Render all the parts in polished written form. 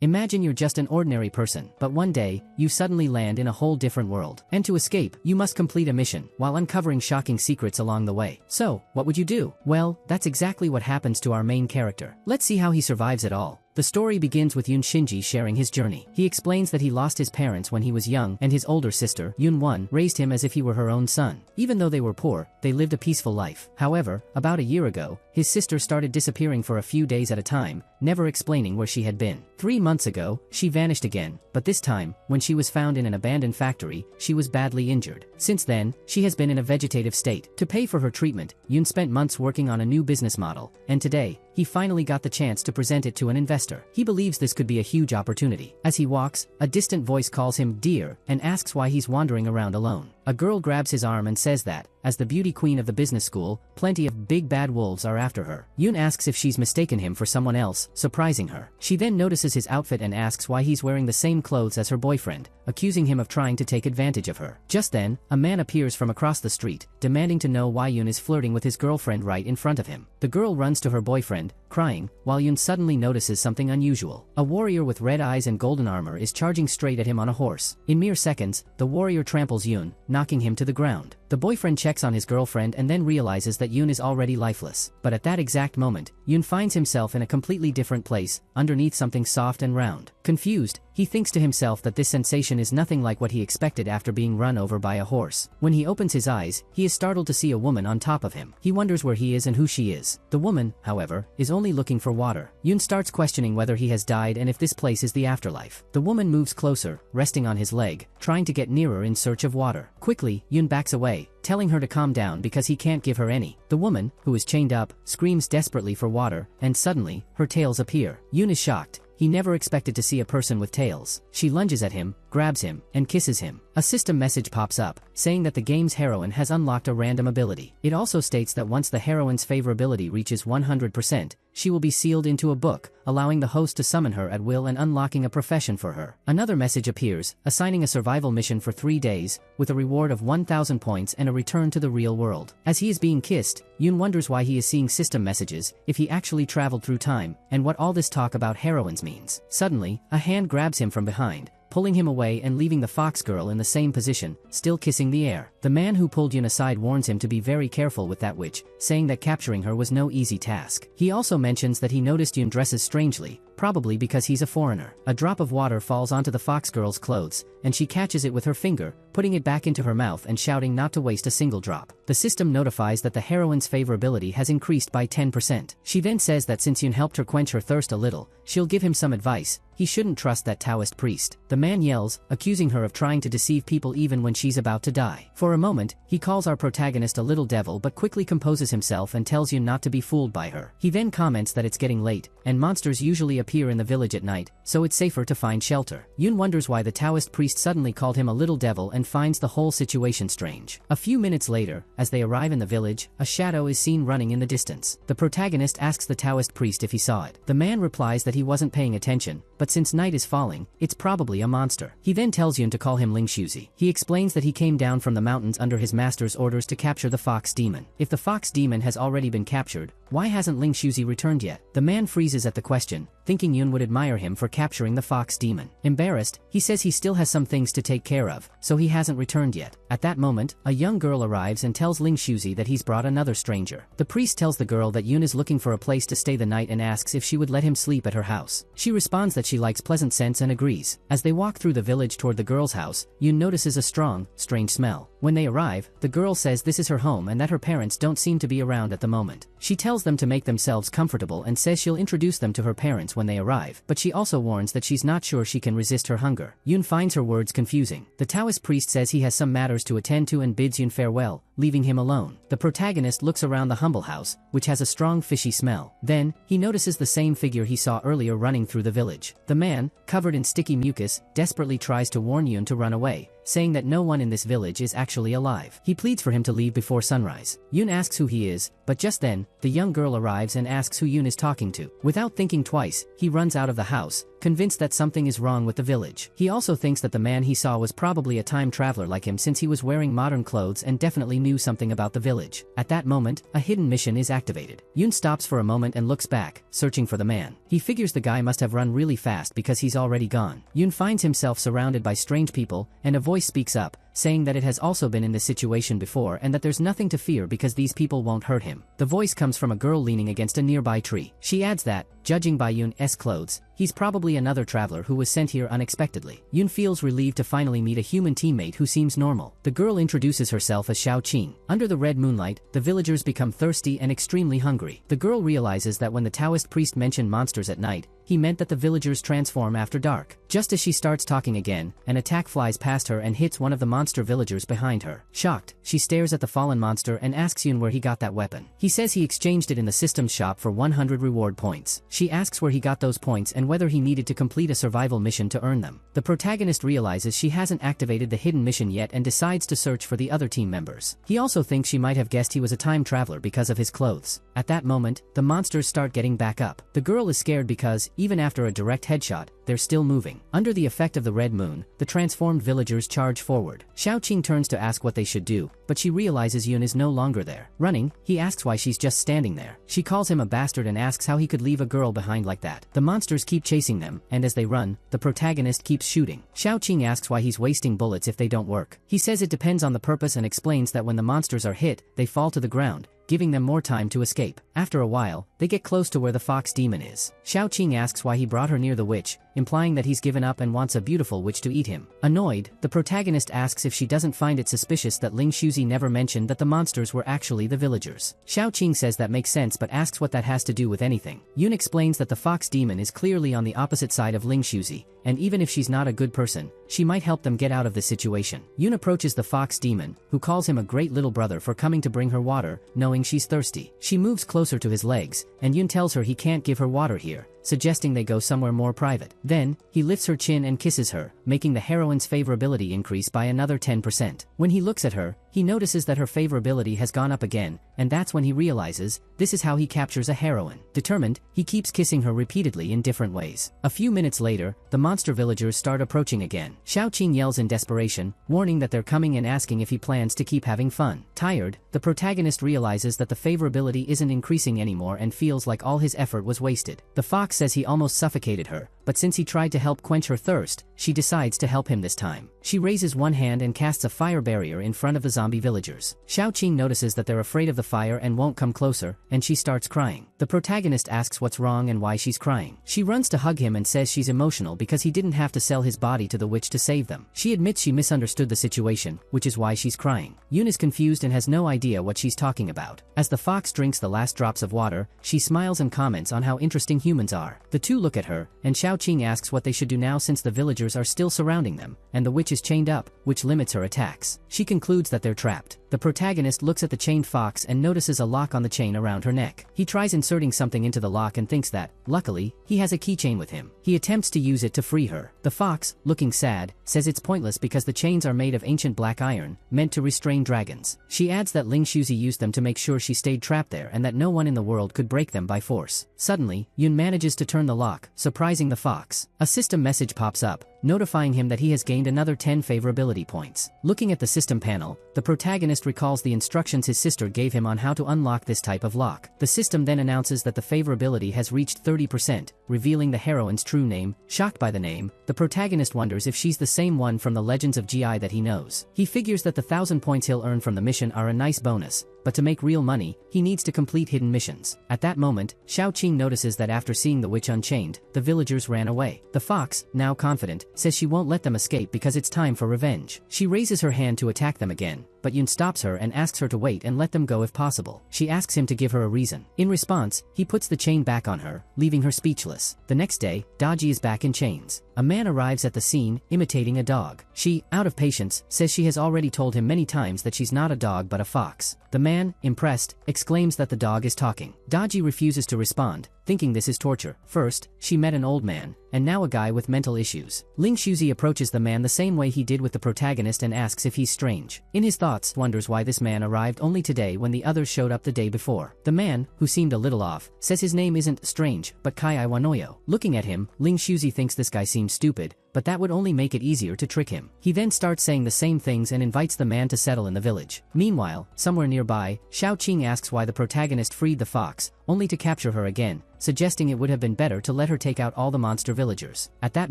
Imagine you're just an ordinary person, but one day, you suddenly land in a whole different world. And to escape, you must complete a mission, while uncovering shocking secrets along the way. So, what would you do? Well, that's exactly what happens to our main character. Let's see how he survives it all. The story begins with Yoon Shinji sharing his journey. He explains that he lost his parents when he was young, and his older sister, Yoon Won, raised him as if he were her own son. Even though they were poor, they lived a peaceful life. However, about a year ago, his sister started disappearing for a few days at a time, never explaining where she had been. 3 months ago, she vanished again, but this time, when she was found in an abandoned factory, she was badly injured. Since then, she has been in a vegetative state. To pay for her treatment, Yoon spent months working on a new business model, and today, he finally got the chance to present it to an investor. He believes this could be a huge opportunity. As he walks, a distant voice calls him dear and asks why he's wandering around alone. A girl grabs his arm and says that, as the beauty queen of the business school, plenty of big bad wolves are after her. Yoon asks if she's mistaken him for someone else, surprising her. She then notices his outfit and asks why he's wearing the same clothes as her boyfriend, accusing him of trying to take advantage of her. Just then, a man appears from across the street, demanding to know why Yoon is flirting with his girlfriend right in front of him. The girl runs to her boyfriend, crying, while Yoon suddenly notices something unusual. A warrior with red eyes and golden armor is charging straight at him on a horse. In mere seconds, the warrior tramples Yoon, knocking him to the ground. The boyfriend checks on his girlfriend and then realizes that Yoon is already lifeless. But at that exact moment, Yoon finds himself in a completely different place, underneath something soft and round. Confused, he thinks to himself that this sensation is nothing like what he expected after being run over by a horse. When he opens his eyes, he is startled to see a woman on top of him. He wonders where he is and who she is. The woman, however, is only looking for water. Yoon starts questioning whether he has died and if this place is the afterlife. The woman moves closer, resting on his leg, trying to get nearer in search of water. Quickly, Yoon backs away, telling her to calm down because he can't give her any. The woman, who is chained up, screams desperately for water, and suddenly, her tails appear. Yoon is shocked. He never expected to see a person with tails. She lunges at him, grabs him, and kisses him. A system message pops up, saying that the game's heroine has unlocked a random ability. It also states that once the heroine's favorability reaches 100%, she will be sealed into a book, allowing the host to summon her at will and unlocking a profession for her. Another message appears, assigning a survival mission for 3 days, with a reward of 1,000 points and a return to the real world. As he is being kissed, Yoon wonders why he is seeing system messages, if he actually traveled through time, and what all this talk about heroines means. Suddenly, a hand grabs him from behind, pulling him away and leaving the fox girl in the same position, still kissing the air. The man who pulled Yoon aside warns him to be very careful with that witch, saying that capturing her was no easy task. He also mentions that he noticed Yoon dresses strangely, probably because he's a foreigner. A drop of water falls onto the fox girl's clothes, and she catches it with her finger, putting it back into her mouth and shouting not to waste a single drop. The system notifies that the heroine's favorability has increased by 10%. She then says that since Yoon helped her quench her thirst a little, she'll give him some advice. He shouldn't trust that Taoist priest. The man yells, accusing her of trying to deceive people even when she's about to die. For a moment, he calls our protagonist a little devil but quickly composes himself and tells Yoon not to be fooled by her. He then comments that it's getting late, and monsters usually appear in the village at night, so it's safer to find shelter. Yoon wonders why the Taoist priest suddenly called him a little devil and finds the whole situation strange. A few minutes later, as they arrive in the village, a shadow is seen running in the distance. The protagonist asks the Taoist priest if he saw it. The man replies that he wasn't paying attention, but since night is falling, it's probably a monster. He then tells Yoon to call him Ling Shuzi. He explains that he came down from the mountains under his master's orders to capture the fox demon. If the fox demon has already been captured, why hasn't Ling Shuzi returned yet? The man freezes at the question, thinking Yoon would admire him for capturing the fox demon. Embarrassed, he says he still has some things to take care of, so he hasn't returned yet. At that moment, a young girl arrives and tells Ling Shuzi that he's brought another stranger. The priest tells the girl that Yoon is looking for a place to stay the night and asks if she would let him sleep at her house. She responds that she likes pleasant scents and agrees. As they walk through the village toward the girl's house, Yoon notices a strong, strange smell. When they arrive, the girl says this is her home and that her parents don't seem to be around at the moment. She tells them to make themselves comfortable and says she'll introduce them to her parents when they arrive, but she also warns that she's not sure she can resist her hunger. Yoon finds her words confusing. The Taoist priest says he has some matters to attend to and bids Yoon farewell, leaving him alone. The protagonist looks around the humble house, which has a strong fishy smell. Then, he notices the same figure he saw earlier running through the village. The man, covered in sticky mucus, desperately tries to warn Yoon to run away, saying that no one in this village is actually alive. He pleads for him to leave before sunrise. Yoon asks who he is, but just then, the young girl arrives and asks who Yoon is talking to. Without thinking twice, he runs out of the house, convinced that something is wrong with the village. He also thinks that the man he saw was probably a time traveler like him since he was wearing modern clothes and definitely knew something about the village. At that moment, a hidden mission is activated. Yoon stops for a moment and looks back, searching for the man. He figures the guy must have run really fast because he's already gone. Yoon finds himself surrounded by strange people, and a voice speaks up, saying that it has also been in this situation before and that there's nothing to fear because these people won't hurt him. The voice comes from a girl leaning against a nearby tree. She adds that, judging by Yoon's clothes, he's probably another traveler who was sent here unexpectedly. Yoon feels relieved to finally meet a human teammate who seems normal. The girl introduces herself as Xiao Qing. Under the red moonlight, the villagers become thirsty and extremely hungry. The girl realizes that when the Taoist priest mentioned monsters at night, he meant that the villagers transform after dark. Just as she starts talking again, an attack flies past her and hits one of the monster villagers behind her. Shocked, she stares at the fallen monster and asks Yoon where he got that weapon. He says he exchanged it in the systems shop for 100 reward points. She asks where he got those points and whether he needed to complete a survival mission to earn them. The protagonist realizes she hasn't activated the hidden mission yet and decides to search for the other team members. He also thinks she might have guessed he was a time traveler because of his clothes. At that moment, the monsters start getting back up. The girl is scared because, even after a direct headshot, they're still moving. Under the effect of the red moon, the transformed villagers charge forward. Xiao Qing turns to ask what they should do, but she realizes Yoon is no longer there. Running, he asks why she's just standing there. She calls him a bastard and asks how he could leave a girl behind like that. The monsters keep chasing them, and as they run, the protagonist keeps shooting. Xiao Qing asks why he's wasting bullets if they don't work. He says it depends on the purpose and explains that when the monsters are hit, they fall to the ground, giving them more time to escape. After a while, they get close to where the fox demon is. Xiao Qing asks why he brought her near the witch, implying that he's given up and wants a beautiful witch to eat him. Annoyed, the protagonist asks if she doesn't find it suspicious that Ling Shuzi never mentioned that the monsters were actually the villagers. Xiao Qing says that makes sense but asks what that has to do with anything. Yoon explains that the fox demon is clearly on the opposite side of Ling Shuzi, and even if she's not a good person, she might help them get out of this situation. Yoon approaches the fox demon, who calls him a great little brother for coming to bring her water, knowing she's thirsty. She moves closer to his legs, and Yoon tells her he can't give her water here, suggesting they go somewhere more private. Then, he lifts her chin and kisses her, making the heroine's favorability increase by another 10%. When he looks at her, he notices that her favorability has gone up again, and that's when he realizes, this is how he captures a heroine. Determined, he keeps kissing her repeatedly in different ways. A few minutes later, the monster villagers start approaching again. Xiao Qing yells in desperation, warning that they're coming and asking if he plans to keep having fun. Tired, the protagonist realizes that the favorability isn't increasing anymore and feels like all his effort was wasted. The fox says he almost suffocated her, but since he tried to help quench her thirst, she decides to help him this time. She raises one hand and casts a fire barrier in front of the zombie villagers. Xiao Qing notices that they're afraid of the fire and won't come closer, and she starts crying. The protagonist asks what's wrong and why she's crying. She runs to hug him and says she's emotional because he didn't have to sell his body to the witch to save them. She admits she misunderstood the situation, which is why she's crying. Yoon is confused and has no idea what she's talking about. As the fox drinks the last drops of water, she smiles and comments on how interesting humans are. The two look at her, and Xiao Qing asks what they should do now since the villagers are still surrounding them, and the witch is chained up, which limits her attacks. She concludes that they're trapped. The protagonist looks at the chained fox and notices a lock on the chain around her neck. He tries inserting something into the lock and thinks that, luckily, he has a keychain with him. He attempts to use it to free her. The fox, looking sad, says it's pointless because the chains are made of ancient black iron, meant to restrain dragons. She adds that Ling Shuzi used them to make sure she stayed trapped there and that no one in the world could break them by force. Suddenly, Yoon manages to turn the lock, surprising the fox. A system message pops up, notifying him that he has gained another 10 favorability points. Looking at the system panel, the protagonist recalls the instructions his sister gave him on how to unlock this type of lock. The system then announces that the favorability has reached 30%, revealing the heroine's true name. Shocked by the name, the protagonist wonders if she's the same one from the Legends of GI that he knows. He figures that the 1,000 points he'll earn from the mission are a nice bonus, but to make real money, he needs to complete hidden missions. At that moment, Xiao Qing notices that after seeing the witch unchained, the villagers ran away. The fox, now confident, says she won't let them escape because it's time for revenge. She raises her hand to attack them again, but Yoon stops her and asks her to wait and let them go if possible. She asks him to give her a reason. In response, he puts the chain back on her, leaving her speechless. The next day, Daji is back in chains. A man arrives at the scene, imitating a dog. She, out of patience, says she has already told him many times that she's not a dog but a fox. The man, impressed, exclaims that the dog is talking. Daji refuses to respond, thinking this is torture. First, she met an old man, and now a guy with mental issues. Ling Shuzi approaches the man the same way he did with the protagonist and asks if he's strange. In his thoughts, wonders why this man arrived only today when the others showed up the day before. The man, who seemed a little off, says his name isn't strange, but Kai Iwanoyo. Looking at him, Ling Shuzi thinks this guy seems stupid, but that would only make it easier to trick him. He then starts saying the same things and invites the man to settle in the village. Meanwhile, somewhere nearby, Xiao Qing asks why the protagonist freed the fox, only to capture her again, suggesting it would have been better to let her take out all the monster villagers. At that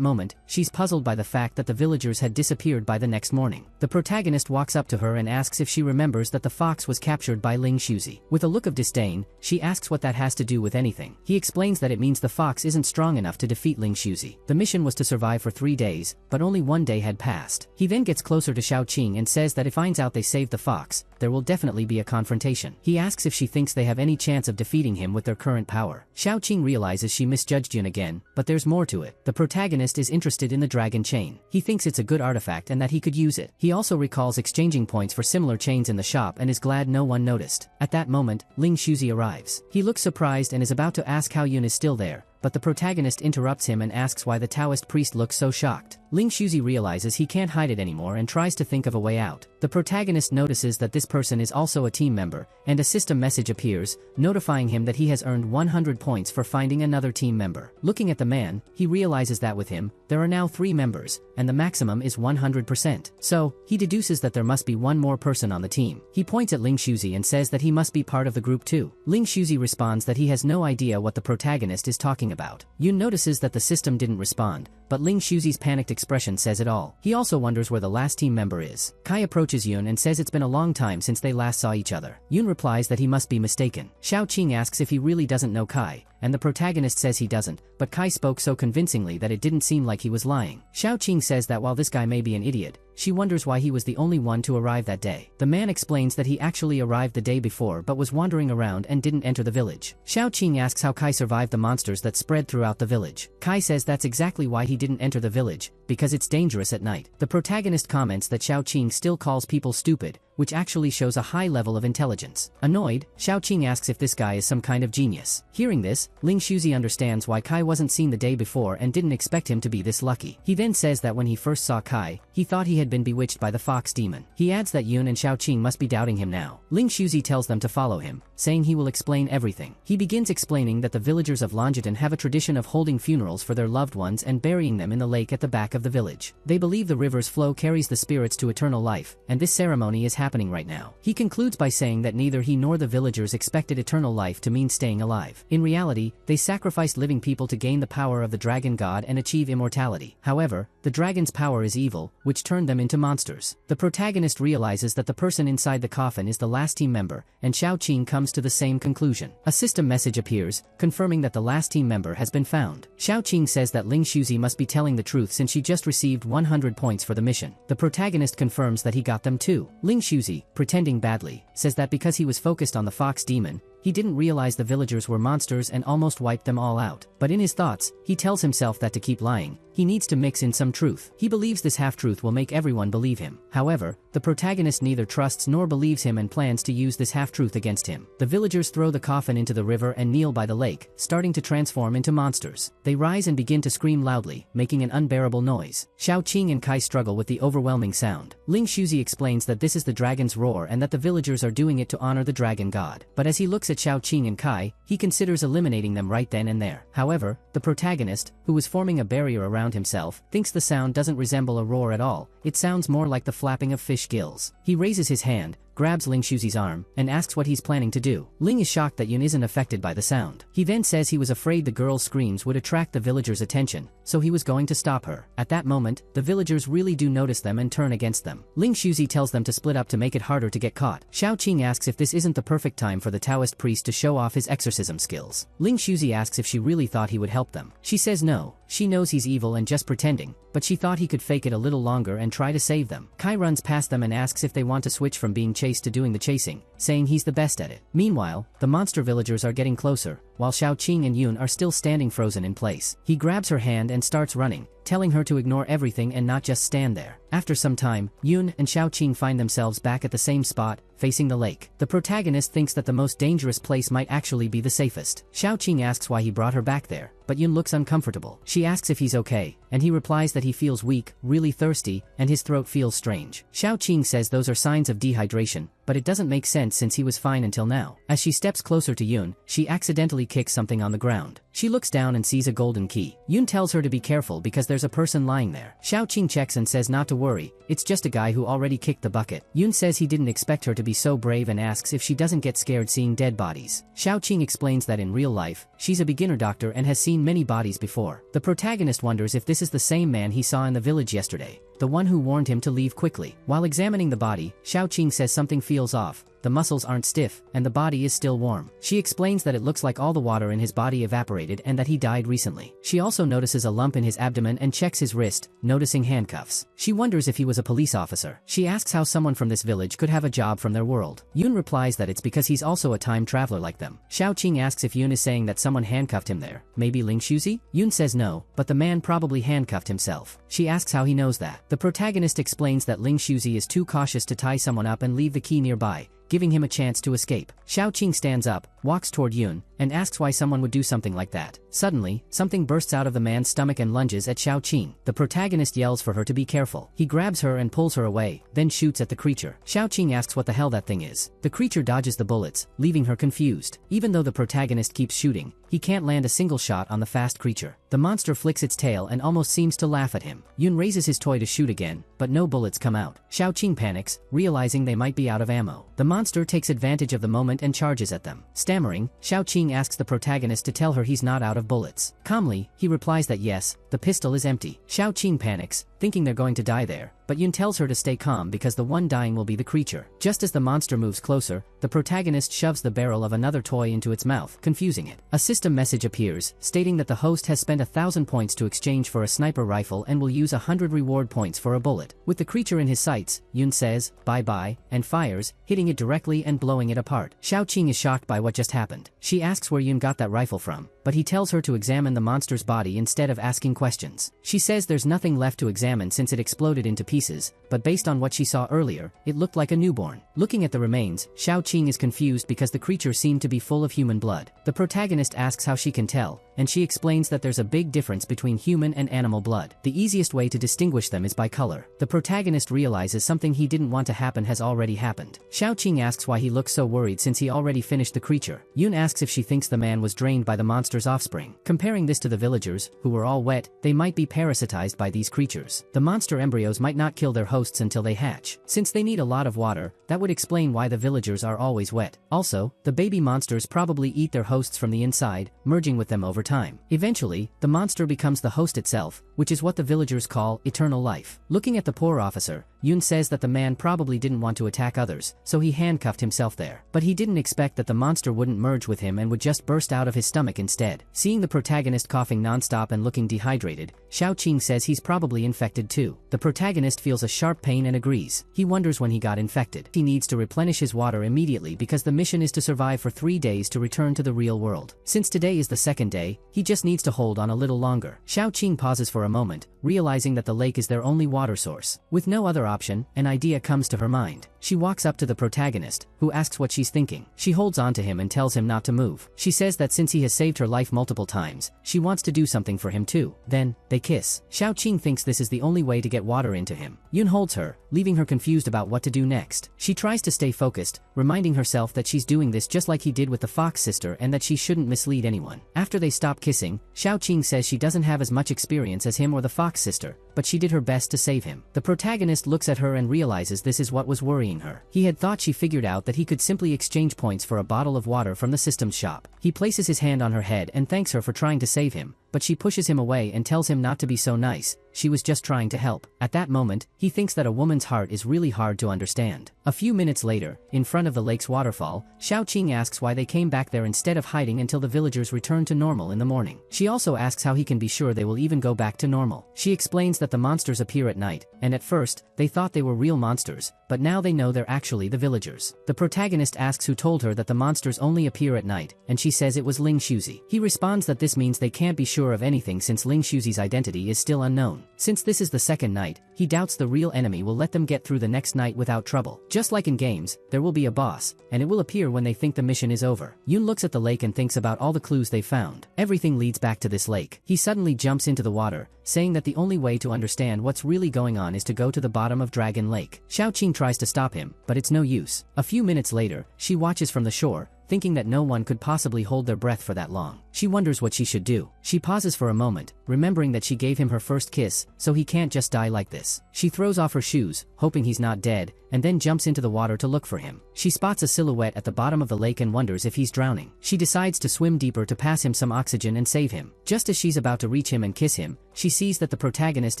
moment, she's puzzled by the fact that the villagers had disappeared by the next morning. The protagonist walks up to her and asks if she remembers that the fox was captured by Ling Shuzi. With a look of disdain, she asks what that has to do with anything. He explains that it means the fox isn't strong enough to defeat Ling Shuzi. The mission was to survive for 3 days, but only 1 day had passed. He then gets closer to Xiao Qing and says that if finds out they saved the fox, there will definitely be a confrontation. He asks if she thinks they have any chance of defeating him with their current power. Xiao Qing realizes she misjudged Yun again, but there's more to it. The protagonist is interested in the dragon chain. He thinks it's a good artifact and that he could use it. He also recalls exchanging points for similar chains in the shop and is glad no one noticed. At that moment, Ling Shuzi arrives. He looks surprised and is about to ask how Yun is still there, but the protagonist interrupts him and asks why the Taoist priest looks so shocked. Ling Shuzi realizes he can't hide it anymore and tries to think of a way out. The protagonist notices that this person is also a team member, and a system message appears, notifying him that he has earned 100 points for finding another team member. Looking at the man, he realizes that with him, there are now 3 members, and the maximum is 100%. So, he deduces that there must be one more person on the team. He points at Ling Shuzi and says that he must be part of the group too. Ling Shuzi responds that he has no idea what the protagonist is talking about. Yun notices that the system didn't respond, but Ling Shuzi's panicked expression says it all. He also wonders where the last team member is. Kai approaches Yun and says it's been a long time since they last saw each other. Yun replies that he must be mistaken. Xiao Qing asks if he really doesn't know Kai, and the protagonist says he doesn't, but Kai spoke so convincingly that it didn't seem like he was lying. Xiao Qing says that while this guy may be an idiot, she wonders why he was the only one to arrive that day. The man explains that he actually arrived the day before but was wandering around and didn't enter the village. Xiao Qing asks how Kai survived the monsters that spread throughout the village. Kai says that's exactly why he didn't enter the village, because it's dangerous at night. The protagonist comments that Xiao Qing still calls people stupid, which actually shows a high level of intelligence. Annoyed, Xiao Qing asks if this guy is some kind of genius. Hearing this, Ling Shuzi understands why Kai wasn't seen the day before and didn't expect him to be this lucky. He then says that when he first saw Kai, he thought he had been bewitched by the fox demon. He adds that Yun and Xiao Qing must be doubting him now. Ling Shuzi tells them to follow him, saying he will explain everything. He begins explaining that the villagers of Longitan have a tradition of holding funerals for their loved ones and burying them in the lake at the back of the village. They believe the river's flow carries the spirits to eternal life, and this ceremony is happening right now. He concludes by saying that neither he nor the villagers expected eternal life to mean staying alive. In reality, they sacrificed living people to gain the power of the dragon god and achieve immortality. However, the dragon's power is evil, which turned them into monsters. The protagonist realizes that the person inside the coffin is the last team member, and Xiao Qing comes to the same conclusion. A system message appears, confirming that the last team member has been found. Xiao Qing says that Ling Shuzi must be telling the truth since she just received 100 points for the mission. The protagonist confirms that he got them too. Ling Shuzi, pretending badly, says that because he was focused on the fox demon, he didn't realize the villagers were monsters and almost wiped them all out. But in his thoughts, he tells himself that to keep lying, he needs to mix in some truth. He believes this half-truth will make everyone believe him. However, the protagonist neither trusts nor believes him and plans to use this half-truth against him. The villagers throw the coffin into the river and kneel by the lake, starting to transform into monsters. They rise and begin to scream loudly, making an unbearable noise. Xiao Qing and Kai struggle with the overwhelming sound. Ling Shuzi explains that this is the dragon's roar and that the villagers are doing it to honor the dragon god. But as he looks at Xiao Qing and Kai, he considers eliminating them right then and there. However, the protagonist, who was forming a barrier around himself, thinks the sound doesn't resemble a roar at all. It sounds more like the flapping of fish gills. He raises his hand, grabs Ling Shuzi's arm, and asks what he's planning to do. Ling is shocked that Yun isn't affected by the sound. He then says he was afraid the girl's screams would attract the villagers' attention, so he was going to stop her. At that moment, the villagers really do notice them and turn against them. Ling Shuzi tells them to split up to make it harder to get caught. Xiao Qing asks if this isn't the perfect time for the Taoist priest to show off his exorcism skills. Ling Shuzi asks if she really thought he would help them. She says no. She knows he's evil and just pretending, but she thought he could fake it a little longer and try to save them. Kai runs past them and asks if they want to switch from being chased to doing the chasing, saying he's the best at it. Meanwhile, the monster villagers are getting closer, while Xiaoqing and Yun are still standing frozen in place. He grabs her hand and starts running, telling her to ignore everything and not just stand there. After some time, Yun and Xiaoqing find themselves back at the same spot, facing the lake. The protagonist thinks that the most dangerous place might actually be the safest. Xiaoqing asks why he brought her back there, but Yun looks uncomfortable. She asks if he's okay, and he replies that he feels weak, really thirsty, and his throat feels strange. Xiaoqing says those are signs of dehydration, but it doesn't make sense since he was fine until now. As she steps closer to Yun, she accidentally kicks something on the ground. She looks down and sees a golden key. Yun tells her to be careful because there's a person lying there. Xiaoqing checks and says not to worry, it's just a guy who already kicked the bucket. Yun says he didn't expect her to be so brave and asks if she doesn't get scared seeing dead bodies. Xiaoqing explains that in real life, she's a beginner doctor and has seen many bodies before. The protagonist wonders if this is the same man he saw in the village yesterday, the one who warned him to leave quickly. While examining the body, Xiaoqing says something feels off. The muscles aren't stiff, and the body is still warm. She explains that it looks like all the water in his body evaporated and that he died recently. She also notices a lump in his abdomen and checks his wrist, noticing handcuffs. She wonders if he was a police officer. She asks how someone from this village could have a job from their world. Yun replies that it's because he's also a time traveler like them. Xiaoqing asks if Yun is saying that someone handcuffed him there, maybe Ling Shuzi? Yun says no, but the man probably handcuffed himself. She asks how he knows that. The protagonist explains that Ling Shuzi is too cautious to tie someone up and leave the key nearby, giving him a chance to escape. Xiaoqing stands up, walks toward Yun, and asks why someone would do something like that. Suddenly, something bursts out of the man's stomach and lunges at Xiaoqing. The protagonist yells for her to be careful. He grabs her and pulls her away, then shoots at the creature. Xiaoqing asks what the hell that thing is. The creature dodges the bullets, leaving her confused. Even though the protagonist keeps shooting, he can't land a single shot on the fast creature. The monster flicks its tail and almost seems to laugh at him. Yun raises his toy to shoot again, but no bullets come out. Xiaoqing panics, realizing they might be out of ammo. The monster takes advantage of the moment and charges at them. Stammering, Xiaoqing asks the protagonist to tell her he's not out of bullets. Calmly, he replies that yes, the pistol is empty. Xiaoqing panics, thinking they're going to die there, but Yun tells her to stay calm because the one dying will be the creature. Just as the monster moves closer, the protagonist shoves the barrel of another toy into its mouth, confusing it. A system message appears, stating that the host has spent 1,000 points to exchange for a sniper rifle and will use 100 reward points for a bullet. With the creature in his sights, Yun says, "Bye-bye," and fires, hitting it directly and blowing it apart. Xiaoqing is shocked by what just happened. She asks where Yun got that rifle from, but he tells her to examine the monster's body instead of asking questions. She says there's nothing left to examine since it exploded into pieces, but based on what she saw earlier, it looked like a newborn. Looking at the remains, Xiaoqing is confused because the creature seemed to be full of human blood. The protagonist asks how she can tell, and she explains that there's a big difference between human and animal blood. The easiest way to distinguish them is by color. The protagonist realizes something he didn't want to happen has already happened. Xiaoqing asks why he looks so worried since he already finished the creature. Yun asks if she thinks the man was drained by the monster's offspring. Comparing this to the villagers, who were all wet, they might be parasitized by these creatures. The monster embryos might not kill their hosts until they hatch. Since they need a lot of water, that would explain why the villagers are always wet. Also, the baby monsters probably eat their hosts from the inside, merging with them over time. Eventually, the monster becomes the host itself, which is what the villagers call eternal life. Looking at the poor officer, Yun says that the man probably didn't want to attack others, so he handcuffed himself there. But he didn't expect that the monster wouldn't merge with him and would just burst out of his stomach instead. Seeing the protagonist coughing nonstop and looking dehydrated, Xiaoqing says he's probably infected too. The protagonist feels a sharp pain and agrees. He wonders when he got infected. He needs to replenish his water immediately because the mission is to survive for 3 days to return to the real world. Since today is the second day, he just needs to hold on a little longer. Xiaoqing pauses for a moment, realizing that the lake is their only water source. With no other option, an idea comes to her mind. She walks up to the protagonist, who asks what she's thinking. She holds on to him and tells him not to move. She says that since he has saved her life multiple times, she wants to do something for him too. Then, they kiss. Xiaoqing thinks this is the only way to get water into him. Yun holds her, leaving her confused about what to do next. She tries to stay focused, reminding herself that she's doing this just like he did with the fox sister and that she shouldn't mislead anyone. After they stop kissing, Xiaoqing says she doesn't have as much experience as him or the fox sister, but she did her best to save him. The protagonist looks at her and realizes this is what was worrying her. He had thought she figured out that he could simply exchange points for a bottle of water from the systems shop. He places his hand on her head and thanks her for trying to save him, but she pushes him away and tells him not to be so nice. she was just trying to help. At that moment, he thinks that a woman's heart is really hard to understand. A few minutes later, in front of the lake's waterfall, Xiaoqing asks why they came back there instead of hiding until the villagers return to normal in the morning. She also asks how he can be sure they will even go back to normal. She explains that the monsters appear at night, and at first, they thought they were real monsters, but now they know they're actually the villagers. The protagonist asks who told her that the monsters only appear at night, and she says it was Ling Shuzi. He responds that this means they can't be sure of anything since Ling Shuzi's identity is still unknown. Since this is the second night, he doubts the real enemy will let them get through the next night without trouble. Just like in games, there will be a boss, and it will appear when they think the mission is over. Yoon looks at the lake and thinks about all the clues they found. Everything leads back to this lake. He suddenly jumps into the water, saying that the only way to understand what's really going on is to go to the bottom of Dragon Lake. Xiaoqing tries to stop him, but it's no use. A few minutes later, she watches from the shore, thinking that no one could possibly hold their breath for that long. She wonders what she should do. She pauses for a moment, remembering that she gave him her first kiss, so he can't just die like this. She throws off her shoes, hoping he's not dead, and then jumps into the water to look for him. She spots a silhouette at the bottom of the lake and wonders if he's drowning. She decides to swim deeper to pass him some oxygen and save him. Just as she's about to reach him and kiss him, she sees that the protagonist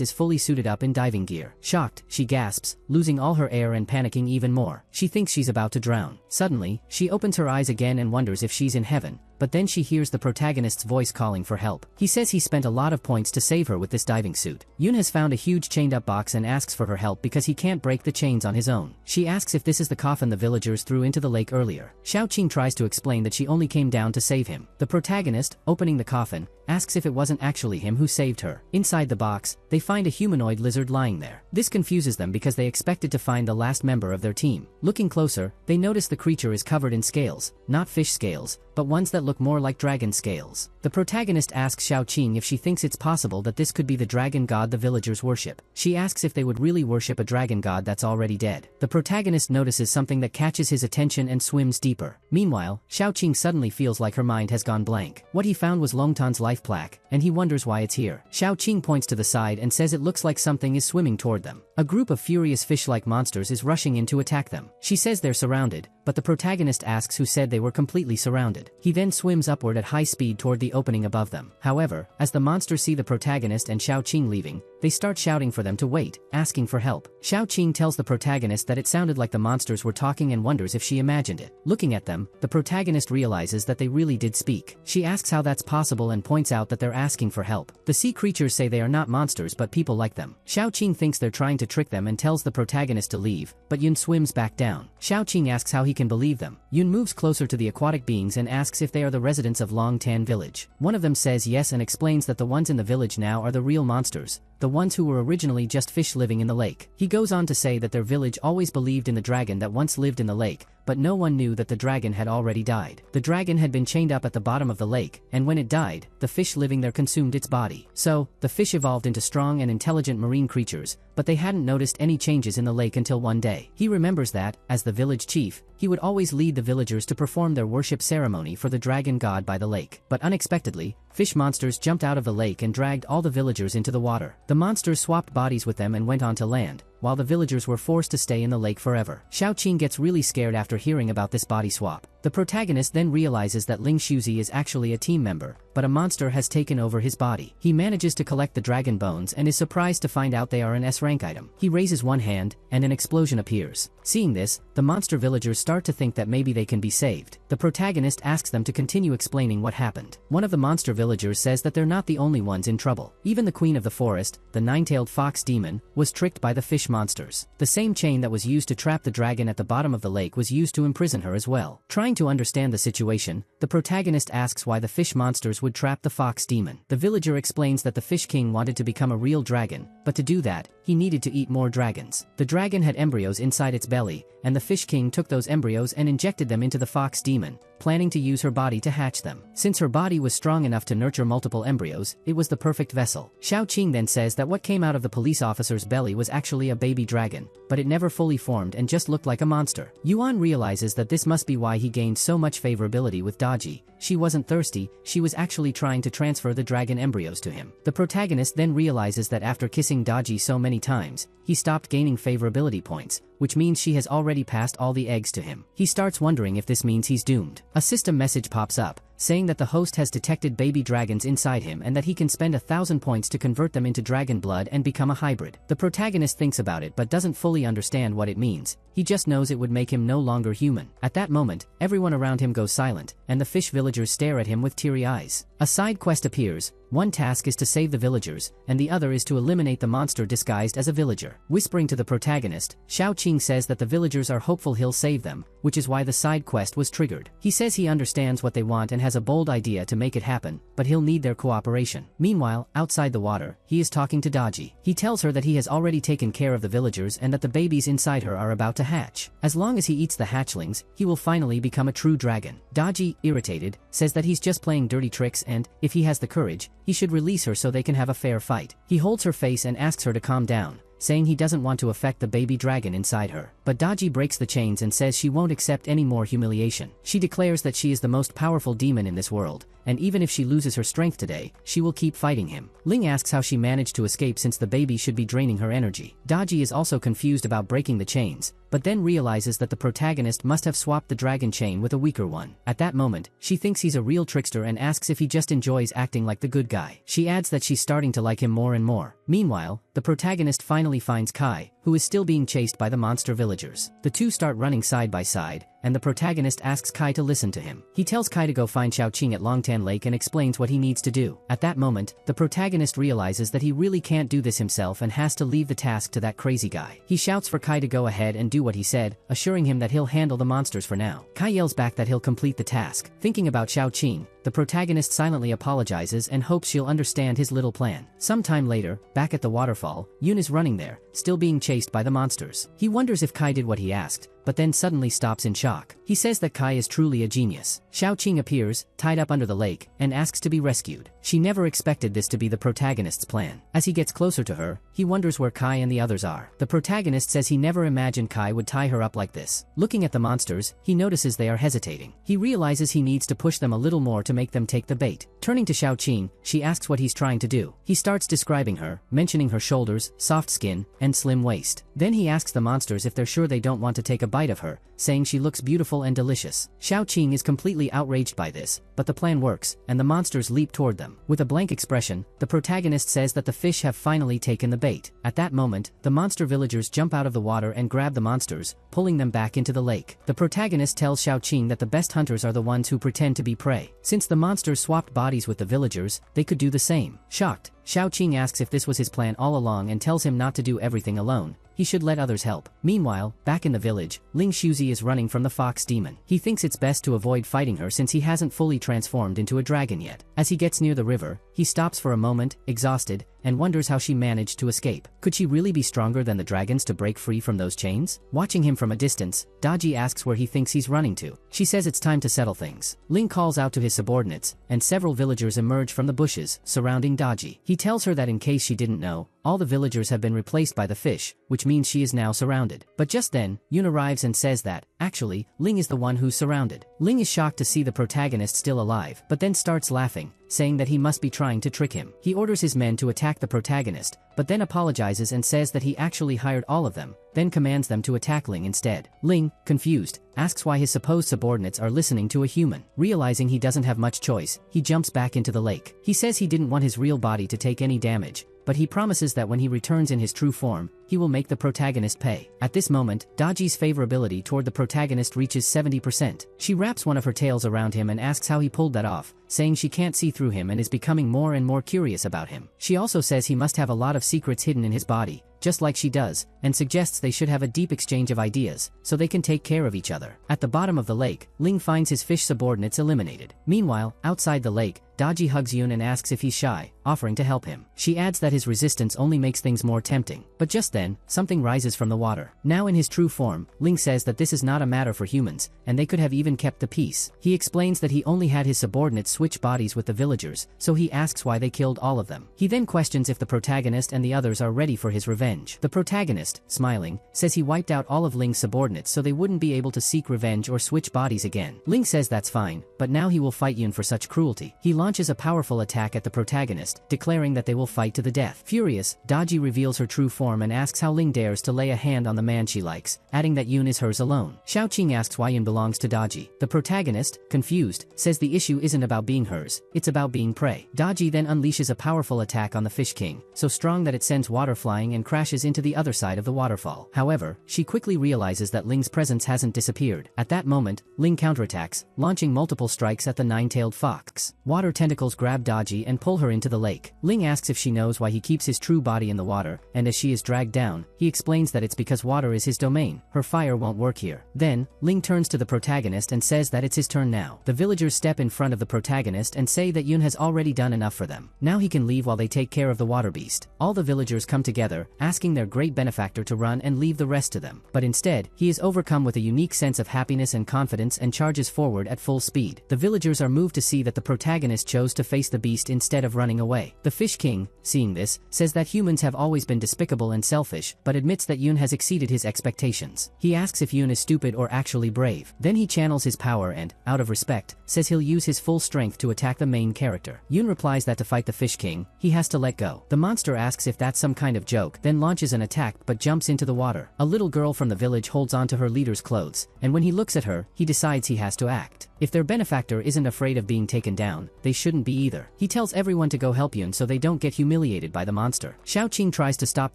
is fully suited up in diving gear. Shocked, she gasps, losing all her air and panicking even more. She thinks she's about to drown. Suddenly, she opens her eyes again and wonders if she's in heaven. But then she hears the protagonist's voice calling for help. He says he spent a lot of points to save her with this diving suit. Yoon has found a huge chained-up box and asks for her help because he can't break the chains on his own. She asks if this is the coffin the villagers threw into the lake earlier. Xiaoqing tries to explain that she only came down to save him. The protagonist, opening the coffin, asks if it wasn't actually him who saved her. Inside the box, they find a humanoid lizard lying there. This confuses them because they expected to find the last member of their team. Looking closer, they notice the creature is covered in scales, not fish scales, but ones that look more like dragon scales. The protagonist asks Xiaoqing if she thinks it's possible that this could be the dragon god the villagers worship. She asks if they would really worship a dragon god that's already dead. The protagonist notices something that catches his attention and swims deeper. Meanwhile, Xiaoqing suddenly feels like her mind has gone blank. What he found was Longtan's life plaque, and he wonders why it's here. Xiaoqing points to the side and says it looks like something is swimming toward them. A group of furious fish-like monsters is rushing in to attack them. She says they're surrounded, but the protagonist asks who said they were completely surrounded. He then swims upward at high speed toward the opening above them. However, as the monsters see the protagonist and Xiaoqing leaving, they start shouting for them to wait, asking for help. Xiaoqing tells the protagonist that it sounded like the monsters were talking and wonders if she imagined it. Looking at them, the protagonist realizes that they really did speak. She asks how that's possible and points out that they're asking for help. The sea creatures say they are not monsters but people like them. Xiaoqing thinks they're trying to trick them and tells the protagonist to leave, but Yoon swims back down. Xiaoqing asks how he can believe them. Yoon moves closer to the aquatic beings and asks if they are the residents of Longtan village. One of them says yes and explains that the ones in the village now are the real monsters, the ones who were originally just fish living in the lake. He goes on to say that their village always believed in the dragon that once lived in the lake, but no one knew that the dragon had already died. The dragon had been chained up at the bottom of the lake, and when it died, the fish living there consumed its body. So, the fish evolved into strong and intelligent marine creatures, but they hadn't noticed any changes in the lake until one day. He remembers that, as the village chief, he would always lead the villagers to perform their worship ceremony for the dragon god by the lake. But unexpectedly, fish monsters jumped out of the lake and dragged all the villagers into the water. The monsters swapped bodies with them and went on to land, while the villagers were forced to stay in the lake forever. Xiaoqing gets really scared after hearing about this body swap. The protagonist then realizes that Ling Shuzi is actually a team member, but a monster has taken over his body. He manages to collect the dragon bones and is surprised to find out they are an S-rank item. He raises one hand, and an explosion appears. Seeing this, the monster villagers start to think that maybe they can be saved. The protagonist asks them to continue explaining what happened. One of the monster villagers says that they're not the only ones in trouble. Even the queen of the forest, the nine-tailed fox demon, was tricked by the fish monsters. The same chain that was used to trap the dragon at the bottom of the lake was used to imprison her as well. Trying to understand the situation, the protagonist asks why the fish monsters would trap the fox demon. The villager explains that the fish king wanted to become a real dragon, but to do that, he needed to eat more dragons. The dragon had embryos inside its belly, and the fish king took those embryos and injected them into the fox demon, planning to use her body to hatch them. Since her body was strong enough to nurture multiple embryos, it was the perfect vessel. Xiaoqing then says that what came out of the police officer's belly was actually a baby dragon, but it never fully formed and just looked like a monster. Yuan realizes that this must be why he gained so much favorability with Daji. She wasn't thirsty, she was actually trying to transfer the dragon embryos to him. The protagonist then realizes that after kissing Daji so many times, he stopped gaining favorability points, which means she has already passed all the eggs to him. He starts wondering if this means he's doomed. A system message pops up, saying that the host has detected baby dragons inside him and that he can spend 1,000 points to convert them into dragon blood and become a hybrid. The protagonist thinks about it but doesn't fully understand what it means. He just knows it would make him no longer human. At that moment, everyone around him goes silent, and the fish villagers stare at him with teary eyes. A side quest appears. One task is to save the villagers, and the other is to eliminate the monster disguised as a villager. Whispering to the protagonist, Xiao Qing says that the villagers are hopeful he'll save them, which is why the side quest was triggered. He says he understands what they want and has a bold idea to make it happen, but he'll need their cooperation. Meanwhile, outside the water, he is talking to Daji. He tells her that he has already taken care of the villagers and that the babies inside her are about to hatch. As long as he eats the hatchlings, he will finally become a true dragon. Daji, irritated, says that he's just playing dirty tricks and, if he has the courage, he should release her so they can have a fair fight. He holds her face and asks her to calm down, saying he doesn't want to affect the baby dragon inside her. But Daji breaks the chains and says she won't accept any more humiliation. She declares that she is the most powerful demon in this world, and even if she loses her strength today, she will keep fighting him. Ling asks how she managed to escape since the baby should be draining her energy. Daji is also confused about breaking the chains, but then realizes that the protagonist must have swapped the dragon chain with a weaker one. At that moment, she thinks he's a real trickster and asks if he just enjoys acting like the good guy. She adds that she's starting to like him more and more. Meanwhile, the protagonist finally finds Kai, who is still being chased by the monster villagers. The two start running side by side, and the protagonist asks Kai to listen to him. He tells Kai to go find Xiao Qing at Longtan Lake and explains what he needs to do. At that moment, the protagonist realizes that he really can't do this himself and has to leave the task to that crazy guy. He shouts for Kai to go ahead and do what he said, assuring him that he'll handle the monsters for now. Kai yells back that he'll complete the task. Thinking about Xiao Qing, the protagonist silently apologizes and hopes she'll understand his little plan. Sometime later, back at the waterfall, Yun is running there, still being chased by the monsters. He wonders if Kai did what he asked, but then suddenly stops in shock. He says that Kai is truly a genius. Xiao Qing appears, tied up under the lake, and asks to be rescued. She never expected this to be the protagonist's plan. As he gets closer to her, he wonders where Kai and the others are. The protagonist says he never imagined Kai would tie her up like this. Looking at the monsters, he notices they are hesitating. He realizes he needs to push them a little more to make them take the bait. Turning to Xiao Qing, she asks what he's trying to do. He starts describing her, mentioning her shoulders, soft skin, and slim waist. Then he asks the monsters if they're sure they don't want to take a bite of her, saying she looks beautiful and delicious. Xiao Qing is completely outraged by this, but the plan works, and the monsters leap toward them. With a blank expression, the protagonist says that the fish have finally taken the bait. At that moment, the monster villagers jump out of the water and grab the monsters, pulling them back into the lake. The protagonist tells Xiao Qing that the best hunters are the ones who pretend to be prey. Since the monsters swapped bodies with the villagers, they could do the same. Shocked, Xiao Qing asks if this was his plan all along and tells him not to do everything alone. He should let others help. Meanwhile, back in the village, Ling Shuzi is running from the fox demon. He thinks it's best to avoid fighting her since he hasn't fully transformed into a dragon yet. As he gets near the river, he stops for a moment, exhausted, and wonders how she managed to escape. Could she really be stronger than the dragons to break free from those chains? Watching him from a distance, Daji asks where he thinks he's running to. She says it's time to settle things. Ling calls out to his subordinates, and several villagers emerge from the bushes, surrounding Daji. He tells her that in case she didn't know, all the villagers have been replaced by the fish, which means she is now surrounded. But just then, Yun arrives and says that, actually, Ling is the one who's surrounded. Ling is shocked to see the protagonist still alive, but then starts laughing, saying that he must be trying to trick him. He orders his men to attack the protagonist, but then apologizes and says that he actually hired all of them, then commands them to attack Ling instead. Ling, confused, asks why his supposed subordinates are listening to a human. Realizing he doesn't have much choice, he jumps back into the lake. He says he didn't want his real body to take any damage, but he promises that when he returns in his true form, he will make the protagonist pay. At this moment, Daji's favorability toward the protagonist reaches 70%. She wraps one of her tails around him and asks how he pulled that off, saying she can't see through him and is becoming more and more curious about him. She also says he must have a lot of secrets hidden in his body, just like she does, and suggests they should have a deep exchange of ideas, so they can take care of each other. At the bottom of the lake, Ling finds his fish subordinates eliminated. Meanwhile, outside the lake, Daji hugs Yun and asks if he's shy, offering to help him. She adds that his resistance only makes things more tempting. But just then, something rises from the water. Now in his true form, Ling says that this is not a matter for humans, and they could have even kept the peace. He explains that he only had his subordinates switch bodies with the villagers, so he asks why they killed all of them. He then questions if the protagonist and the others are ready for his revenge. revenge. The protagonist, smiling, says he wiped out all of Ling's subordinates so they wouldn't be able to seek revenge or switch bodies again. Ling says that's fine, but now he will fight Yun for such cruelty. He launches a powerful attack at the protagonist, declaring that they will fight to the death. Furious, Daji reveals her true form and asks how Ling dares to lay a hand on the man she likes, adding that Yun is hers alone. Xiaoqing asks why Yun belongs to Daji. The protagonist, confused, says the issue isn't about being hers, it's about being prey. Daji then unleashes a powerful attack on the Fish King, so strong that it sends water flying and crashes into the other side of the waterfall. However, she quickly realizes that Ling's presence hasn't disappeared. At that moment, Ling counterattacks, launching multiple strikes at the nine-tailed fox. Water tentacles grab Daji and pull her into the lake. Ling asks if she knows why he keeps his true body in the water, and as she is dragged down, he explains that it's because water is his domain. Her fire won't work here. Then, Ling turns to the protagonist and says that it's his turn now. The villagers step in front of the protagonist and say that Yun has already done enough for them. Now he can leave while they take care of the water beast. All the villagers come together, asking their great benefactor to run and leave the rest to them. But instead, he is overcome with a unique sense of happiness and confidence and charges forward at full speed. The villagers are moved to see that the protagonist chose to face the beast instead of running away. The Fish King, seeing this, says that humans have always been despicable and selfish, but admits that Yun has exceeded his expectations. He asks if Yun is stupid or actually brave. Then he channels his power and, out of respect, says he'll use his full strength to attack the main character. Yun replies that to fight the Fish King, he has to let go. The monster asks if that's some kind of joke, then launches an attack but jumps into the water. A little girl from the village holds onto her leader's clothes, and when he looks at her, he decides he has to act. If their benefactor isn't afraid of being taken down, they shouldn't be either. He tells everyone to go help Yun so they don't get humiliated by the monster. Xiaoqing tries to stop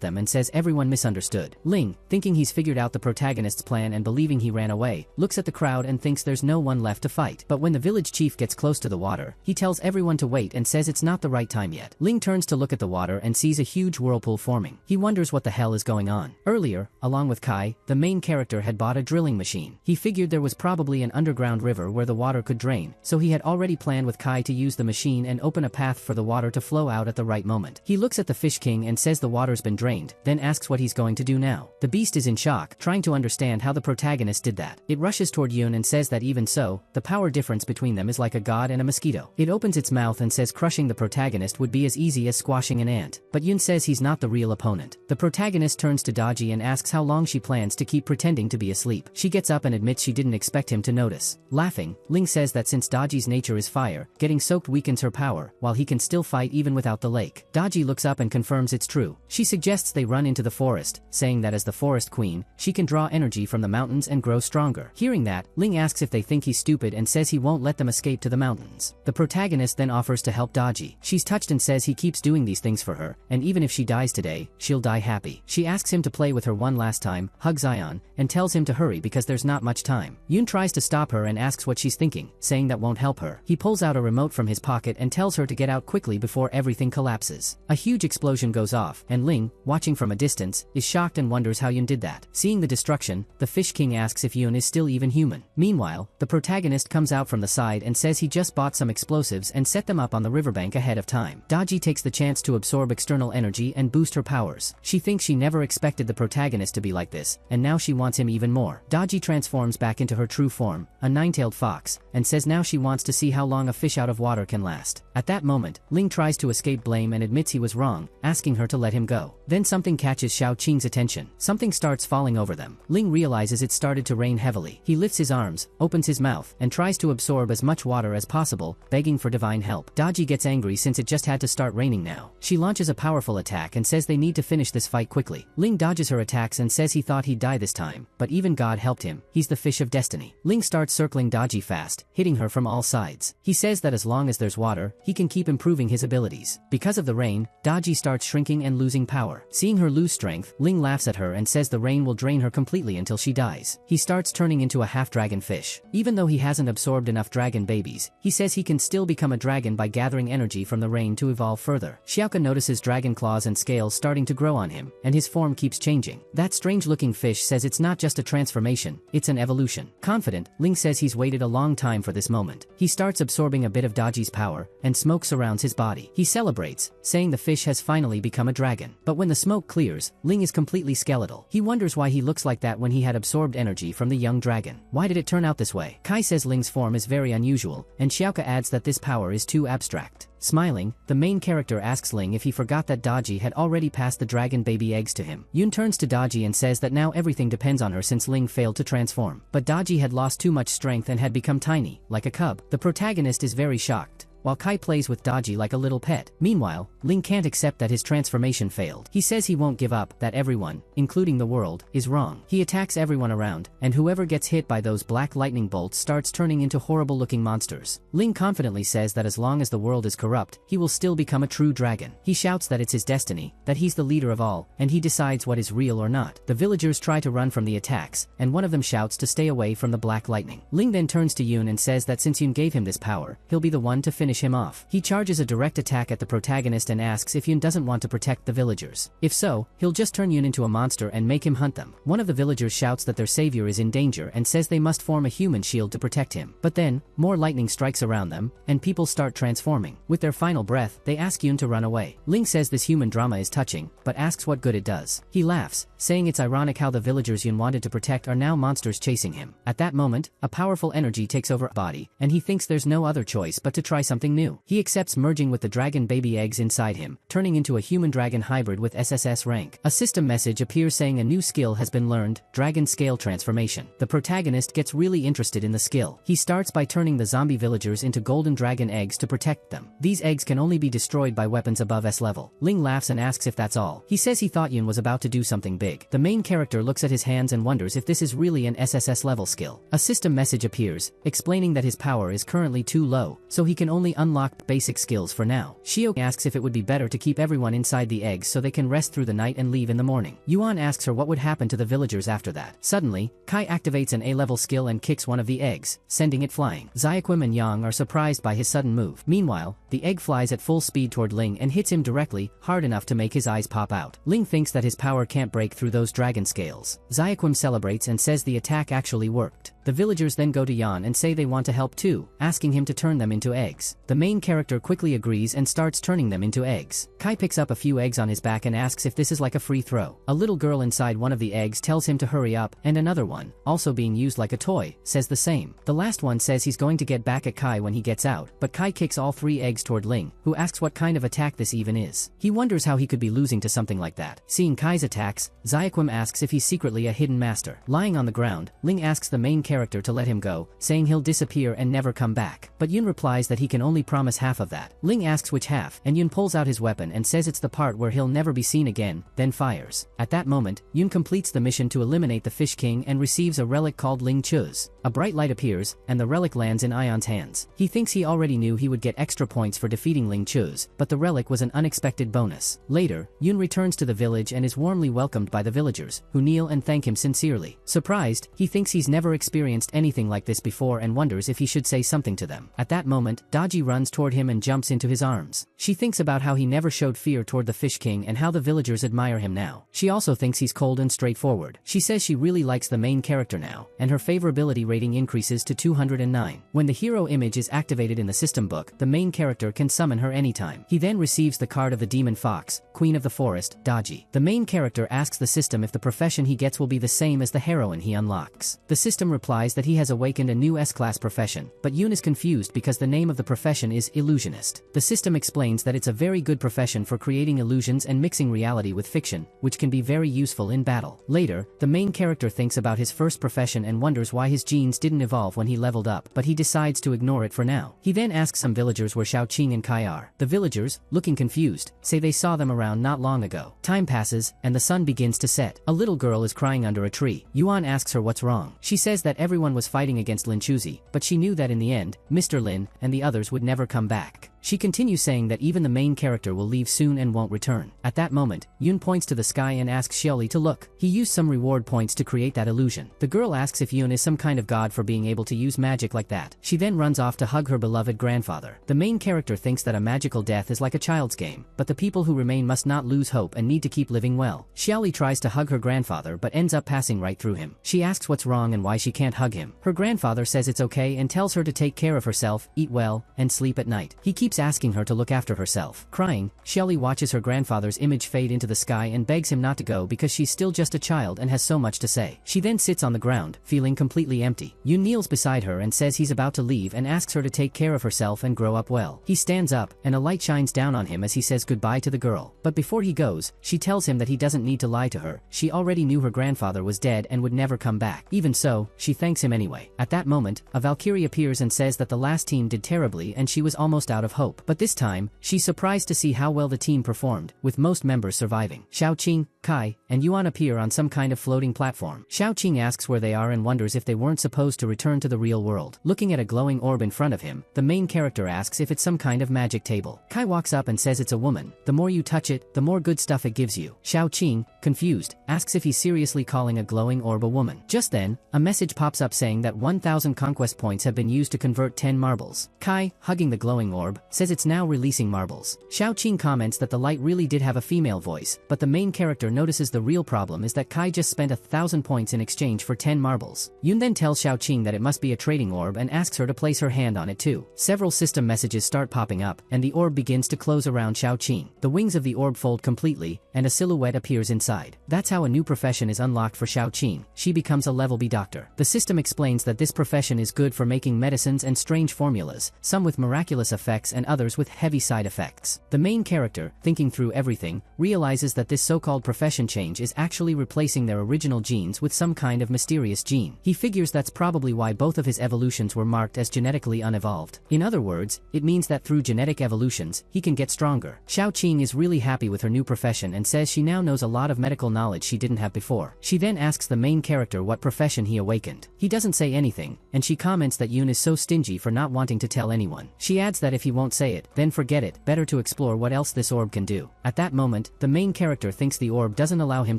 them and says everyone misunderstood. Ling, thinking he's figured out the protagonist's plan and believing he ran away, looks at the crowd and thinks there's no one left to fight. But when the village chief gets close to the water, he tells everyone to wait and says it's not the right time yet. Ling turns to look at the water and sees a huge whirlpool forming. He wonders what the hell is going on. Earlier, along with Kai, the main character had bought a drilling machine. He figured there was probably an underground river where the water could drain, so he had already planned with Kai to use the machine and open a path for the water to flow out at the right moment. He looks at the Fish King and says the water's been drained, then asks what he's going to do now. The beast is in shock, trying to understand how the protagonist did that. It rushes toward Yun and says that even so, the power difference between them is like a god and a mosquito. It opens its mouth and says crushing the protagonist would be as easy as squashing an ant. But Yun says he's not the real opponent. The protagonist turns to Daji and asks how long she plans to keep pretending to be asleep. She gets up and admits she didn't expect him to notice. Laughing, Ling says that since Daji's nature is fire, getting soaked weakens her power, while he can still fight even without the lake. Daji looks up and confirms it's true. She suggests they run into the forest, saying that as the forest queen, she can draw energy from the mountains and grow stronger. Hearing that, Ling asks if they think he's stupid and says he won't let them escape to the mountains. The protagonist then offers to help Daji. She's touched and says he keeps doing these things for her, and even if she dies today, she'll die happy. She asks him to play with her one last time, hug Zion, and tells him to hurry because there's not much time. Yun tries to stop her and asks what she's thinking, saying that won't help her. He pulls out a remote from his pocket and tells her to get out quickly before everything collapses. A huge explosion goes off, and Ling, watching from a distance, is shocked and wonders how Yun did that. Seeing the destruction, the Fish King asks if Yun is still even human. Meanwhile, the protagonist comes out from the side and says he just bought some explosives and set them up on the riverbank ahead of time. Daji takes the chance to absorb external energy and boost her powers. She thinks she never expected the protagonist to be like this, and now she wants him even more. Daji transforms back into her true form, a nine-tailed fox, and says now she wants to see how long a fish out of water can last. At that moment, Ling tries to escape blame and admits he was wrong, asking her to let him go. Then something catches Xiaoqing's attention. Something starts falling over them. Ling realizes it started to rain heavily. He lifts his arms, opens his mouth, and tries to absorb as much water as possible, begging for divine help. Daji gets angry since it just had to start raining now. She launches a powerful attack and says they need to finish this fight quickly. Ling dodges her attacks and says he thought he'd die this time, but even God helped him. He's the fish of destiny. Ling starts circling Daji fast, hitting her from all sides. He says that as long as there's water, he can keep improving his abilities. Because of the rain, Daji starts shrinking and losing power. Seeing her lose strength, Ling laughs at her and says the rain will drain her completely until she dies. He starts turning into a half-dragon fish. Even though he hasn't absorbed enough dragon babies, he says he can still become a dragon by gathering energy from the rain to evolve further. Xiaoka notices dragon claws and scales starting to grow on him, and his form keeps changing. That strange-looking fish says it's not just a transformation, it's an evolution. Confident, Ling says he's waited a long time for this moment. He starts absorbing a bit of Daji's power, and smoke surrounds his body. He celebrates, saying the fish has finally become a dragon. But when the smoke clears, Ling is completely skeletal. He wonders why he looks like that when he had absorbed energy from the young dragon. Why did it turn out this way? Kai says Ling's form is very unusual, and Xiaoka adds that this power is too abstract. Smiling, the main character asks Ling if he forgot that Daji had already passed the dragon baby eggs to him. Yun turns to Daji and says that now everything depends on her since Ling failed to transform. But Daji had lost too much strength and had become tiny, like a cub. The protagonist is very shocked, while Kai plays with Daji like a little pet. Meanwhile, Ling can't accept that his transformation failed. He says he won't give up, that everyone, including the world, is wrong. He attacks everyone around, and whoever gets hit by those black lightning bolts starts turning into horrible-looking monsters. Ling confidently says that as long as the world is corrupt, he will still become a true dragon. He shouts that it's his destiny, that he's the leader of all, and he decides what is real or not. The villagers try to run from the attacks, and one of them shouts to stay away from the black lightning. Ling then turns to Yun and says that since Yun gave him this power, he'll be the one to finish him off. He charges a direct attack at the protagonist and asks if Yun doesn't want to protect the villagers. If so, he'll just turn Yun into a monster and make him hunt them. One of the villagers shouts that their savior is in danger and says they must form a human shield to protect him. But then, more lightning strikes around them, and people start transforming. With their final breath, they ask Yun to run away. Ling says this human drama is touching, but asks what good it does. He laughs, saying it's ironic how the villagers Yun wanted to protect are now monsters chasing him. At that moment, a powerful energy takes over his body, and he thinks there's no other choice but to try something new. He accepts merging with the dragon baby eggs inside him, turning into a human-dragon hybrid with SSS rank. A system message appears saying a new skill has been learned, Dragon Scale Transformation. The protagonist gets really interested in the skill. He starts by turning the zombie villagers into golden dragon eggs to protect them. These eggs can only be destroyed by weapons above S level. Ling laughs and asks if that's all. He says he thought Yun was about to do something big. The main character looks at his hands and wonders if this is really an SSS level skill. A system message appears, explaining that his power is currently too low, so he can only unlock basic skills for now. Shio asks if it would be better to keep everyone inside the eggs so they can rest through the night and leave in the morning. Yuan asks her what would happen to the villagers after that. Suddenly, Kai activates an A-level skill and kicks one of the eggs, sending it flying. Xiaoquim and Yang are surprised by his sudden move. Meanwhile, the egg flies at full speed toward Ling and hits him directly, hard enough to make his eyes pop out. Ling thinks that his power can't break through those dragon scales. Xiaoquim celebrates and says the attack actually worked. The villagers then go to Yan and say they want to help too, asking him to turn them into eggs. The main character quickly agrees and starts turning them into eggs. Kai picks up a few eggs on his back and asks if this is like a free throw. A little girl inside one of the eggs tells him to hurry up, and another one, also being used like a toy, says the same. The last one says he's going to get back at Kai when he gets out, but Kai kicks all 3 eggs toward Ling, who asks what kind of attack this even is. He wonders how he could be losing to something like that. Seeing Kai's attacks, Xiaoquim asks if he's secretly a hidden master. Lying on the ground, Ling asks the main character to let him go, saying he'll disappear and never come back. But Yun replies that he can only promise half of that. Ling asks which half, and Yun pulls out his weapon and says it's the part where he'll never be seen again, then fires. At that moment, Yun completes the mission to eliminate the Fish King and receives a relic called Ling Chu's. A bright light appears, and the relic lands in Ion's hands. He thinks he already knew he would get extra points for defeating Ling Chu's, but the relic was an unexpected bonus. Later, Yun returns to the village and is warmly welcomed by the villagers, who kneel and thank him sincerely. Surprised, he thinks he's never experienced anything like this before and wonders if he should say something to them. At that moment, Daji runs toward him and jumps into his arms. She thinks about how he never showed fear toward the Fish King and how the villagers admire him now. She also thinks he's cold and straightforward. She says she really likes the main character now, and her favorability rating increases to 209. When the hero image is activated in the system book, the main character can summon her anytime. He then receives the card of the demon fox, Queen of the Forest, Daji. The main character asks the system if the profession he gets will be the same as the heroine he unlocks. The system replies that he has awakened a new S-class profession, but Yun is confused because the name of the profession is illusionist. The system explains that it's a very good profession for creating illusions and mixing reality with fiction, which can be very useful in battle. Later, the main character thinks about his first profession and wonders why his genes didn't evolve when he leveled up, but he decides to ignore it for now. He then asks some villagers where Xiaoqing and Kai are. The villagers, looking confused, say they saw them around not long ago. Time passes, and the sun begins to set. A little girl is crying under a tree. Yuan asks her what's wrong. She says that everyone was fighting against Lin Chuzi, but she knew that in the end, Mr. Lin and the others would never come back. She continues saying that even the main character will leave soon and won't return. At that moment, Yoon points to the sky and asks Xiaoli to look. He used some reward points to create that illusion. The girl asks if Yoon is some kind of god for being able to use magic like that. She then runs off to hug her beloved grandfather. The main character thinks that a magical death is like a child's game, but the people who remain must not lose hope and need to keep living well. Xiaoli tries to hug her grandfather but ends up passing right through him. She asks what's wrong and why she can't hug him. Her grandfather says it's okay and tells her to take care of herself, eat well, and sleep at night. He keeps asking her to look after herself. Crying, Xiaoli watches her grandfather's image fade into the sky and begs him not to go because she's still just a child and has so much to say. She then sits on the ground, feeling completely empty. Yoon kneels beside her and says he's about to leave and asks her to take care of herself and grow up well. He stands up, and a light shines down on him as he says goodbye to the girl. But before he goes, she tells him that he doesn't need to lie to her. She already knew her grandfather was dead and would never come back. Even so, she thanks him anyway. At that moment, a Valkyrie appears and says that the last team did terribly and she was almost out of hope. But this time, she's surprised to see how well the team performed, with most members surviving. Xiaoqing, Kai, and Yuan appear on some kind of floating platform. Xiaoqing asks where they are and wonders if they weren't supposed to return to the real world. Looking at a glowing orb in front of him, the main character asks if it's some kind of magic table. Kai walks up and says it's a woman. The more you touch it, the more good stuff it gives you. Xiaoqing, confused, asks if he's seriously calling a glowing orb a woman. Just then, a message pops up saying that 1,000 conquest points have been used to convert 10 marbles. Kai, hugging the glowing orb, says it's now releasing marbles. Xiaoqing comments that the light really did have a female voice, but the main character notices the real problem is that Kai just spent 1,000 points in exchange for 10 marbles. Yoon then tells Xiaoqing that it must be a trading orb and asks her to place her hand on it too. Several system messages start popping up, and the orb begins to close around Xiaoqing. The wings of the orb fold completely, and a silhouette appears inside. That's how a new profession is unlocked for Xiaoqing. She becomes a level B doctor. The system explains that this profession is good for making medicines and strange formulas, some with miraculous effects and others with heavy side effects. The main character, thinking through everything, realizes that this so-called profession change is actually replacing their original genes with some kind of mysterious gene. He figures that's probably why both of his evolutions were marked as genetically unevolved. In other words, it means that through genetic evolutions, he can get stronger. Xiaoqing is really happy with her new profession and says she now knows a lot of medical knowledge she didn't have before. She then asks the main character what profession he awakened. He doesn't say anything, and she comments that Yoon is so stingy for not wanting to tell anyone. She adds that if he won't say it, then forget it, better to explore what else this orb can do. At that moment, the main character thinks the orb doesn't allow him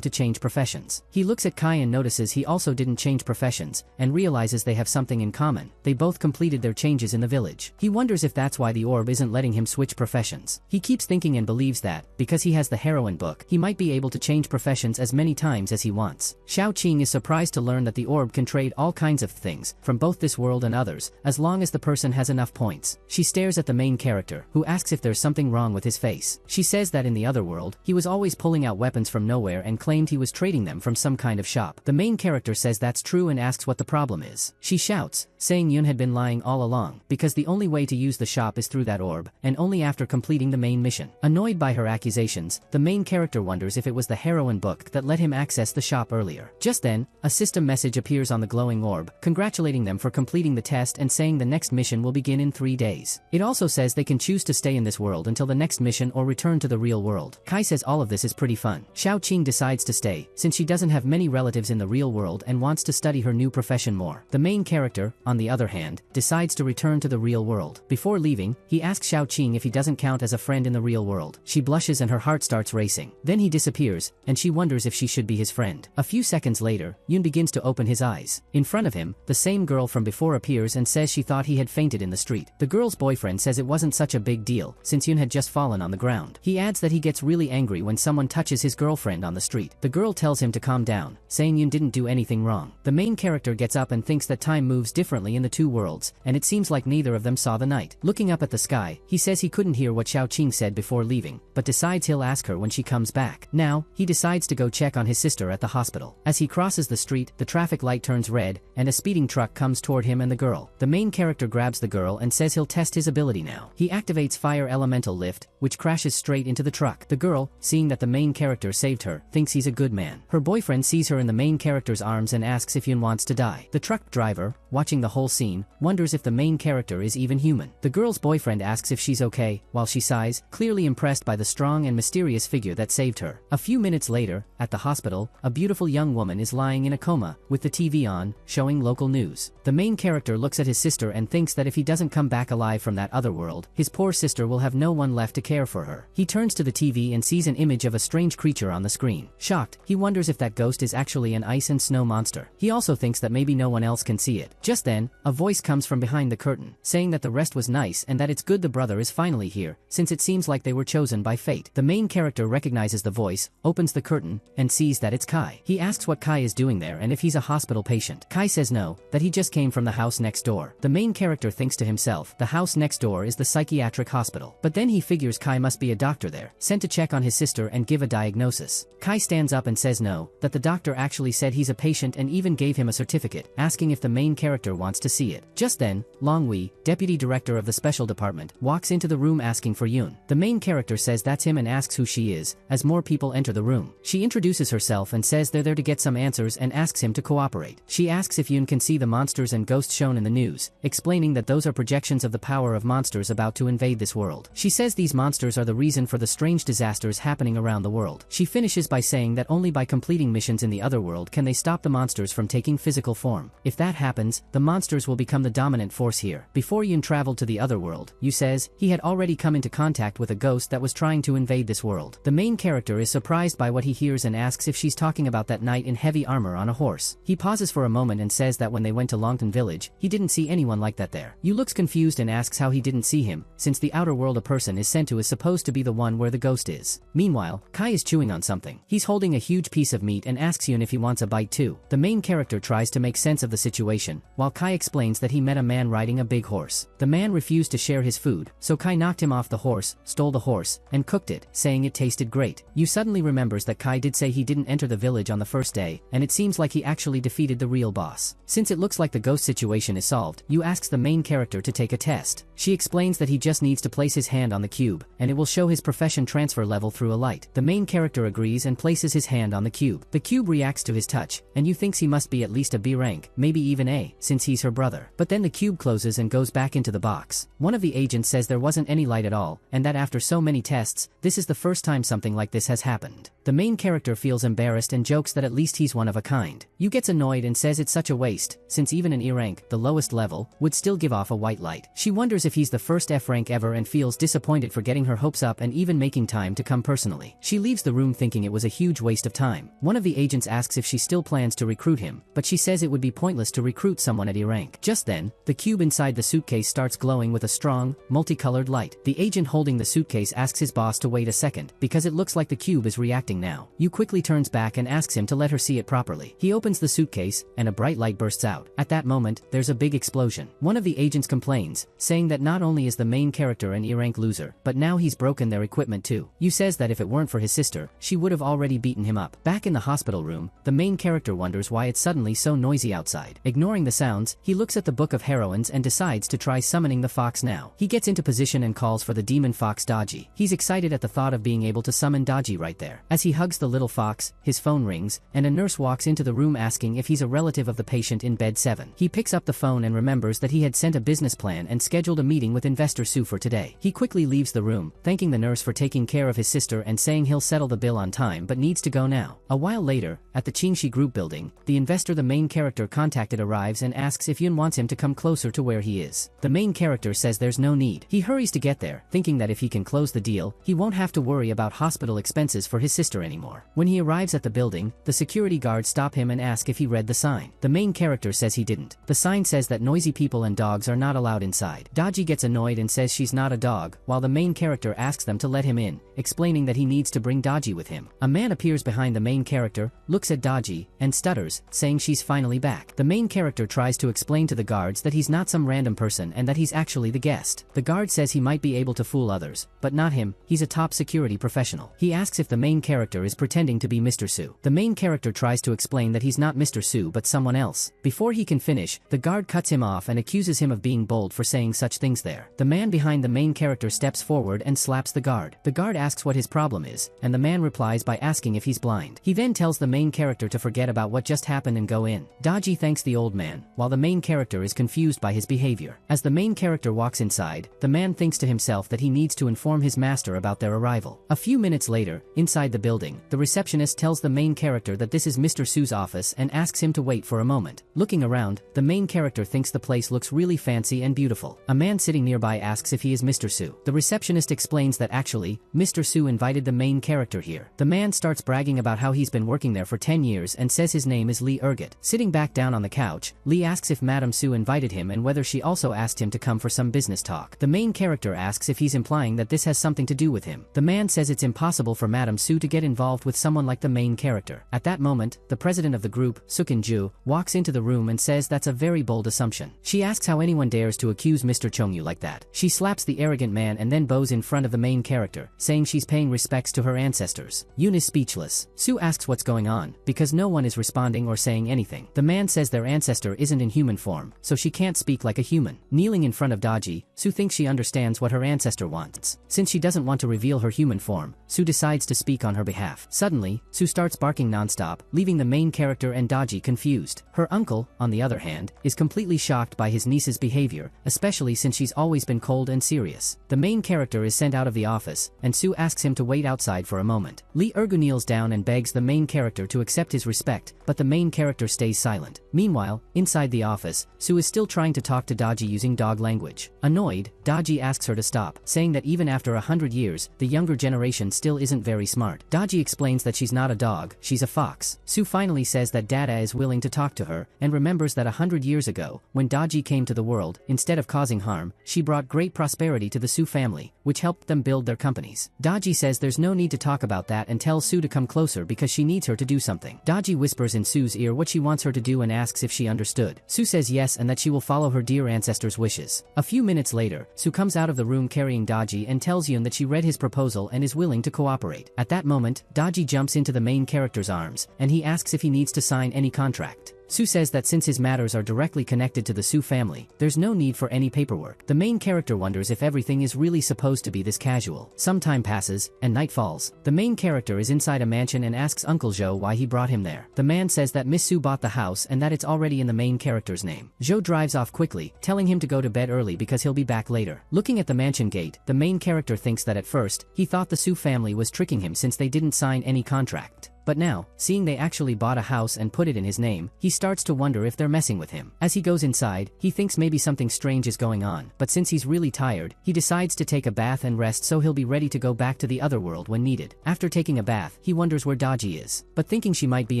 to change professions. He looks at Kai and notices he also didn't change professions, and realizes they have something in common. They both completed their changes in the village. He wonders if that's why the orb isn't letting him switch professions. He keeps thinking and believes that, because he has the heroine book, he might be able to change professions as many times as he wants. Xiaoqing is surprised to learn that the orb can trade all kinds of things, from both this world and others, as long as the person has enough points. She stares at the main character, who asks if there's something wrong with his face. She says that in the other world, he was always pulling out weapons from nowhere and claimed he was trading them from some kind of shop. The main character says that's true and asks what the problem is. She shouts, saying Yoon had been lying all along, because the only way to use the shop is through that orb, and only after completing the main mission. Annoyed by her accusations, the main character wonders if it was the heroine book that let him access the shop earlier. Just then, a system message appears on the glowing orb, congratulating them for completing the test and saying the next mission will begin in 3 days. It also says they can choose to stay in this world until the next mission or return to the real world. Kai says all of this is pretty fun. Xiaoqing decides to stay, since she doesn't have many relatives in the real world and wants to study her new profession more. The main character, on the other hand, decides to return to the real world. Before leaving, he asks Xiaoqing if he doesn't count as a friend in the real world. She blushes and her heart starts racing. Then he disappears, and she wonders if she should be his friend. A few seconds later, Yoon begins to open his eyes. In front of him, the same girl from before appears and says she thought he had fainted in the street. The girl's boyfriend says it wasn't such a big deal, since Yoon had just fallen on the ground. He adds that he gets really angry when someone touches his girlfriend on the street. The girl tells him to calm down, saying Yoon didn't do anything wrong. The main character gets up and thinks that time moves differently in the two worlds, and it seems like neither of them saw the night. Looking up at the sky, he says he couldn't hear what Xiaoqing said before leaving, but decides he'll ask her when she comes back. Now, he decides to go check on his sister at the hospital. As he crosses the street, the traffic light turns red, and a speeding truck comes toward him and the girl. The main character grabs the girl and says he'll test his ability now. He activates Fire Elemental Lift, which crashes straight into the truck. The girl, seeing that the main character saved her, thinks he's a good man. Her boyfriend sees her in the main character's arms and asks if Yoon wants to die. The truck driver, watching the whole scene, wonders if the main character is even human. The girl's boyfriend asks if she's okay, while she sighs, clearly impressed by the strong and mysterious figure that saved her. A few minutes later, at the hospital, a beautiful young woman is lying in a coma, with the TV on, showing local news. The main character looks at his sister and thinks that if he doesn't come back alive from that other world, his poor sister will have no one left to care for her. He turns to the TV and sees an image of a strange creature on the screen. Shocked, he wonders if that ghost is actually an ice and snow monster. He also thinks that maybe no one else can see it. Just then, a voice comes from behind the curtain, saying that the rest was nice and that it's good the brother is finally here, since it seems like they were chosen by fate. The main character recognizes the voice, opens the curtain, and sees that it's Kai. He asks what Kai is doing there and if he's a hospital patient. Kai says no, that he just came from the house next door. The main character thinks to himself, the house next door is the psychiatric hospital. But then he figures Kai must be a doctor there, sent to check on his sister and give a diagnosis. Kai stands up and says no, that the doctor actually said he's a patient and even gave him a certificate, asking if the main character wants to see it. Just then, Long Wei, deputy director of the special department, walks into the room asking for Yoon. The main character says that's him and asks who she is, as more people enter the room. She introduces herself and says they're there to get some answers and asks him to cooperate. She asks if Yoon can see the monsters and ghosts shown in the news, explaining that those are projections of the power of monsters about to invade this world. She says these monsters are the reason for the strange disasters happening around the world. She finishes by saying that only by completing missions in the other world can they stop the monsters from taking physical form. If that happens, the monsters will become the dominant force here. Before Yoon traveled to the other world, Yu says, he had already come into contact with a ghost that was trying to invade this world. The main character is surprised by what he hears and asks if she's talking about that knight in heavy armor on a horse. He pauses for a moment and says that when they went to Longton village, he didn't see anyone like that there. Yu looks confused and asks how he didn't see him, since the outer world a person is sent to is supposed to be the one where the ghost is. Meanwhile, Kai is chewing on something. He's holding a huge piece of meat and asks Yoon if he wants a bite too. The main character tries to make sense of the situation, while Kai explains that he met a man riding a big horse. The man refused to share his food, so Kai knocked him off the horse, stole the horse, and cooked it, saying it tasted great. Yu suddenly remembers that Kai did say he didn't enter the village on the first day, and it seems like he actually defeated the real boss. Since it looks like the ghost situation is solved, Yu asks the main character to take a test. She explains that he just needs to place his hand on the cube, and it will show his profession transfer level through a light. The main character agrees and places his hand on the cube. The cube reacts to his touch, and Yu thinks he must be at least a B rank, maybe even A, since he's her brother. But then the cube closes and goes back into the box. One of the agents says there wasn't any light at all, and that after so many tests, this is the first time something like this has happened. The main character feels embarrassed and jokes that at least he's one of a kind. Yu gets annoyed and says it's such a waste, since even an E rank, the lowest level, would still give off a white light. She wonders if he's the first F rank ever and feels disappointed for getting her hopes up and even making time to come personally. She leaves the room thinking it was a huge waste of time. One of the agents asks if she still plans to recruit him, but she says it would be pointless to recruit someone at E rank. Just then, the cube inside the suitcase starts glowing with a strong, multicolored light. The agent holding the suitcase asks his boss to wait a second, because it looks like the cube is reacting now. Yu quickly turns back and asks him to let her see it properly. He opens the suitcase, and a bright light bursts out. At that moment, there's a big explosion. One of the agents complains, saying that not only is the main character an E rank loser, but now he's broken their equipment too. Yu says that if it weren't for his sister, she would have already beaten him up. Back in the hospital room, the main character wonders why it's suddenly so noisy outside. Ignoring the sounds, he looks at the book of heroines and decides to try summoning the fox now. He gets into position and calls for the demon fox Daji. He's excited at the thought of being able to summon Daji right there. As he hugs the little fox, his phone rings, and a nurse walks into the room asking if he's a relative of the patient in bed 7. He picks up the phone and remembers that he had sent a business plan and scheduled a meeting with investor Sue for today. He quickly leaves the room, thanking the nurse for taking care of his sister and saying he'll settle the bill on time but needs to go now. A while later, at the Qingxi Group building, the investor the main character contacted arrives and asks if Yun wants him to come closer to where he is. The main character says there's no need. He hurries to get there, thinking that if he can close the deal, he won't have to worry about hospital expenses for his sister anymore. When he arrives at the building, the security guards stop him and ask if he read the sign. The main character says he didn't. The sign says that noisy people and dogs are not allowed inside. Daji gets annoyed and says she's not a dog, while the main character asks them to let him in, explaining that he needs to bring Daji with him. A man appears behind the main character, looks at Daji, and stutters, saying she's finally back. The main character tries to explain to the guards that he's not some random person and that he's actually the guest. The guard says he might be able to fool others, but not him, he's a top security professional. He asks if the main character is pretending to be Mr. Su. The main character tries to explain that he's not Mr. Su but someone else. Before he can finish, the guard cuts him off and accuses him of being bold for saying such things there. The man behind the main character steps forward and slaps the guard. The guard asks what his problem is, and the man replies by asking if he's blind. He then tells the main character to forget about what just happened and go in. Daji thanks the old man, while the main character is confused by his behavior. As the main character walks inside, the man thinks to himself that he needs to inform his master about their arrival. A few minutes later, inside the building, the receptionist tells the main character that this is Mr. Su's office and asks him to wait for a moment. Looking around, the main character thinks the place looks really fancy and beautiful. A man sitting nearby asks if he is Mr. Su. The receptionist explains that actually, Mr. Su invited the main character here. The man starts bragging about how he's been working there for 10 years and says his name is Lee Erget. Sitting back down on the couch, Lee asks if Madame Su invited him and whether she also asked him to come for some business talk. The main character asks if he's implying that this has something to do with him. The man says it's impossible for Madame Su to get involved with someone like the main character. At that moment, the president of the group, Sukin-ju, walks into the room and says that's a very bold assumption. She asks how anyone dares to accuse Mr. Chongyu like that. She slaps the arrogant man and then bows in front of the main character, saying she's paying respects to her ancestors. Yoon is speechless. Su asks what's going on, because no one is responding or saying anything. The man says their ancestor isn't in human form, so she can't speak like a human. Kneeling in front of Daji, Su thinks she understands what her ancestor wants. Since she doesn't want to reveal her human form, Su decides to speak on her behalf. Suddenly, Su starts barking non-stop, leaving the main character and Daji confused. Her uncle, on the other hand, is completely shocked by his niece's behavior, especially since she's always been cold and serious. The main character is sent out of the office, and Su asks him to wait outside for a moment. Lee Ergu kneels down and begs the main character to accept his respect, but the main character stays silent. Meanwhile, inside the office, Su is still trying to talk to Daji using dog language. Annoyed, Daji asks her to stop, saying that even after 100 years, the younger generation still isn't very smart. Daji explains that she's not a dog, she's a fox. Su finally says that Dada is willing to talk to her, and remembers that 100 years ago, when Daji came to the world, instead of causing harm, she brought great prosperity to the Su family, which helped them build their companies. Daji says there's no need to talk about that and tells Su to come closer because she needs her to do something. Daji whispers in Su's ear what she wants her to do and asks if she understood. Su says yes and that she will follow her dear ancestor's wishes. A few minutes later, Su comes out of the room carrying Daji and tells Yoon that she read his proposal and is willing to cooperate. At that moment, Daji jumps into the main character's arms, and he asks if he needs to sign any contract. Su says that since his matters are directly connected to the Su family, there's no need for any paperwork. The main character wonders if everything is really supposed to be this casual. Some time passes, and night falls. The main character is inside a mansion and asks Uncle Zhou why he brought him there. The man says that Miss Su bought the house and that it's already in the main character's name. Zhou drives off quickly, telling him to go to bed early because he'll be back later. Looking at the mansion gate, the main character thinks that at first, he thought the Su family was tricking him since they didn't sign any contract. But now, seeing they actually bought a house and put it in his name, he starts to wonder if they're messing with him. As he goes inside, he thinks maybe something strange is going on, but since he's really tired, he decides to take a bath and rest so he'll be ready to go back to the other world when needed. After taking a bath, he wonders where Daji is, but thinking she might be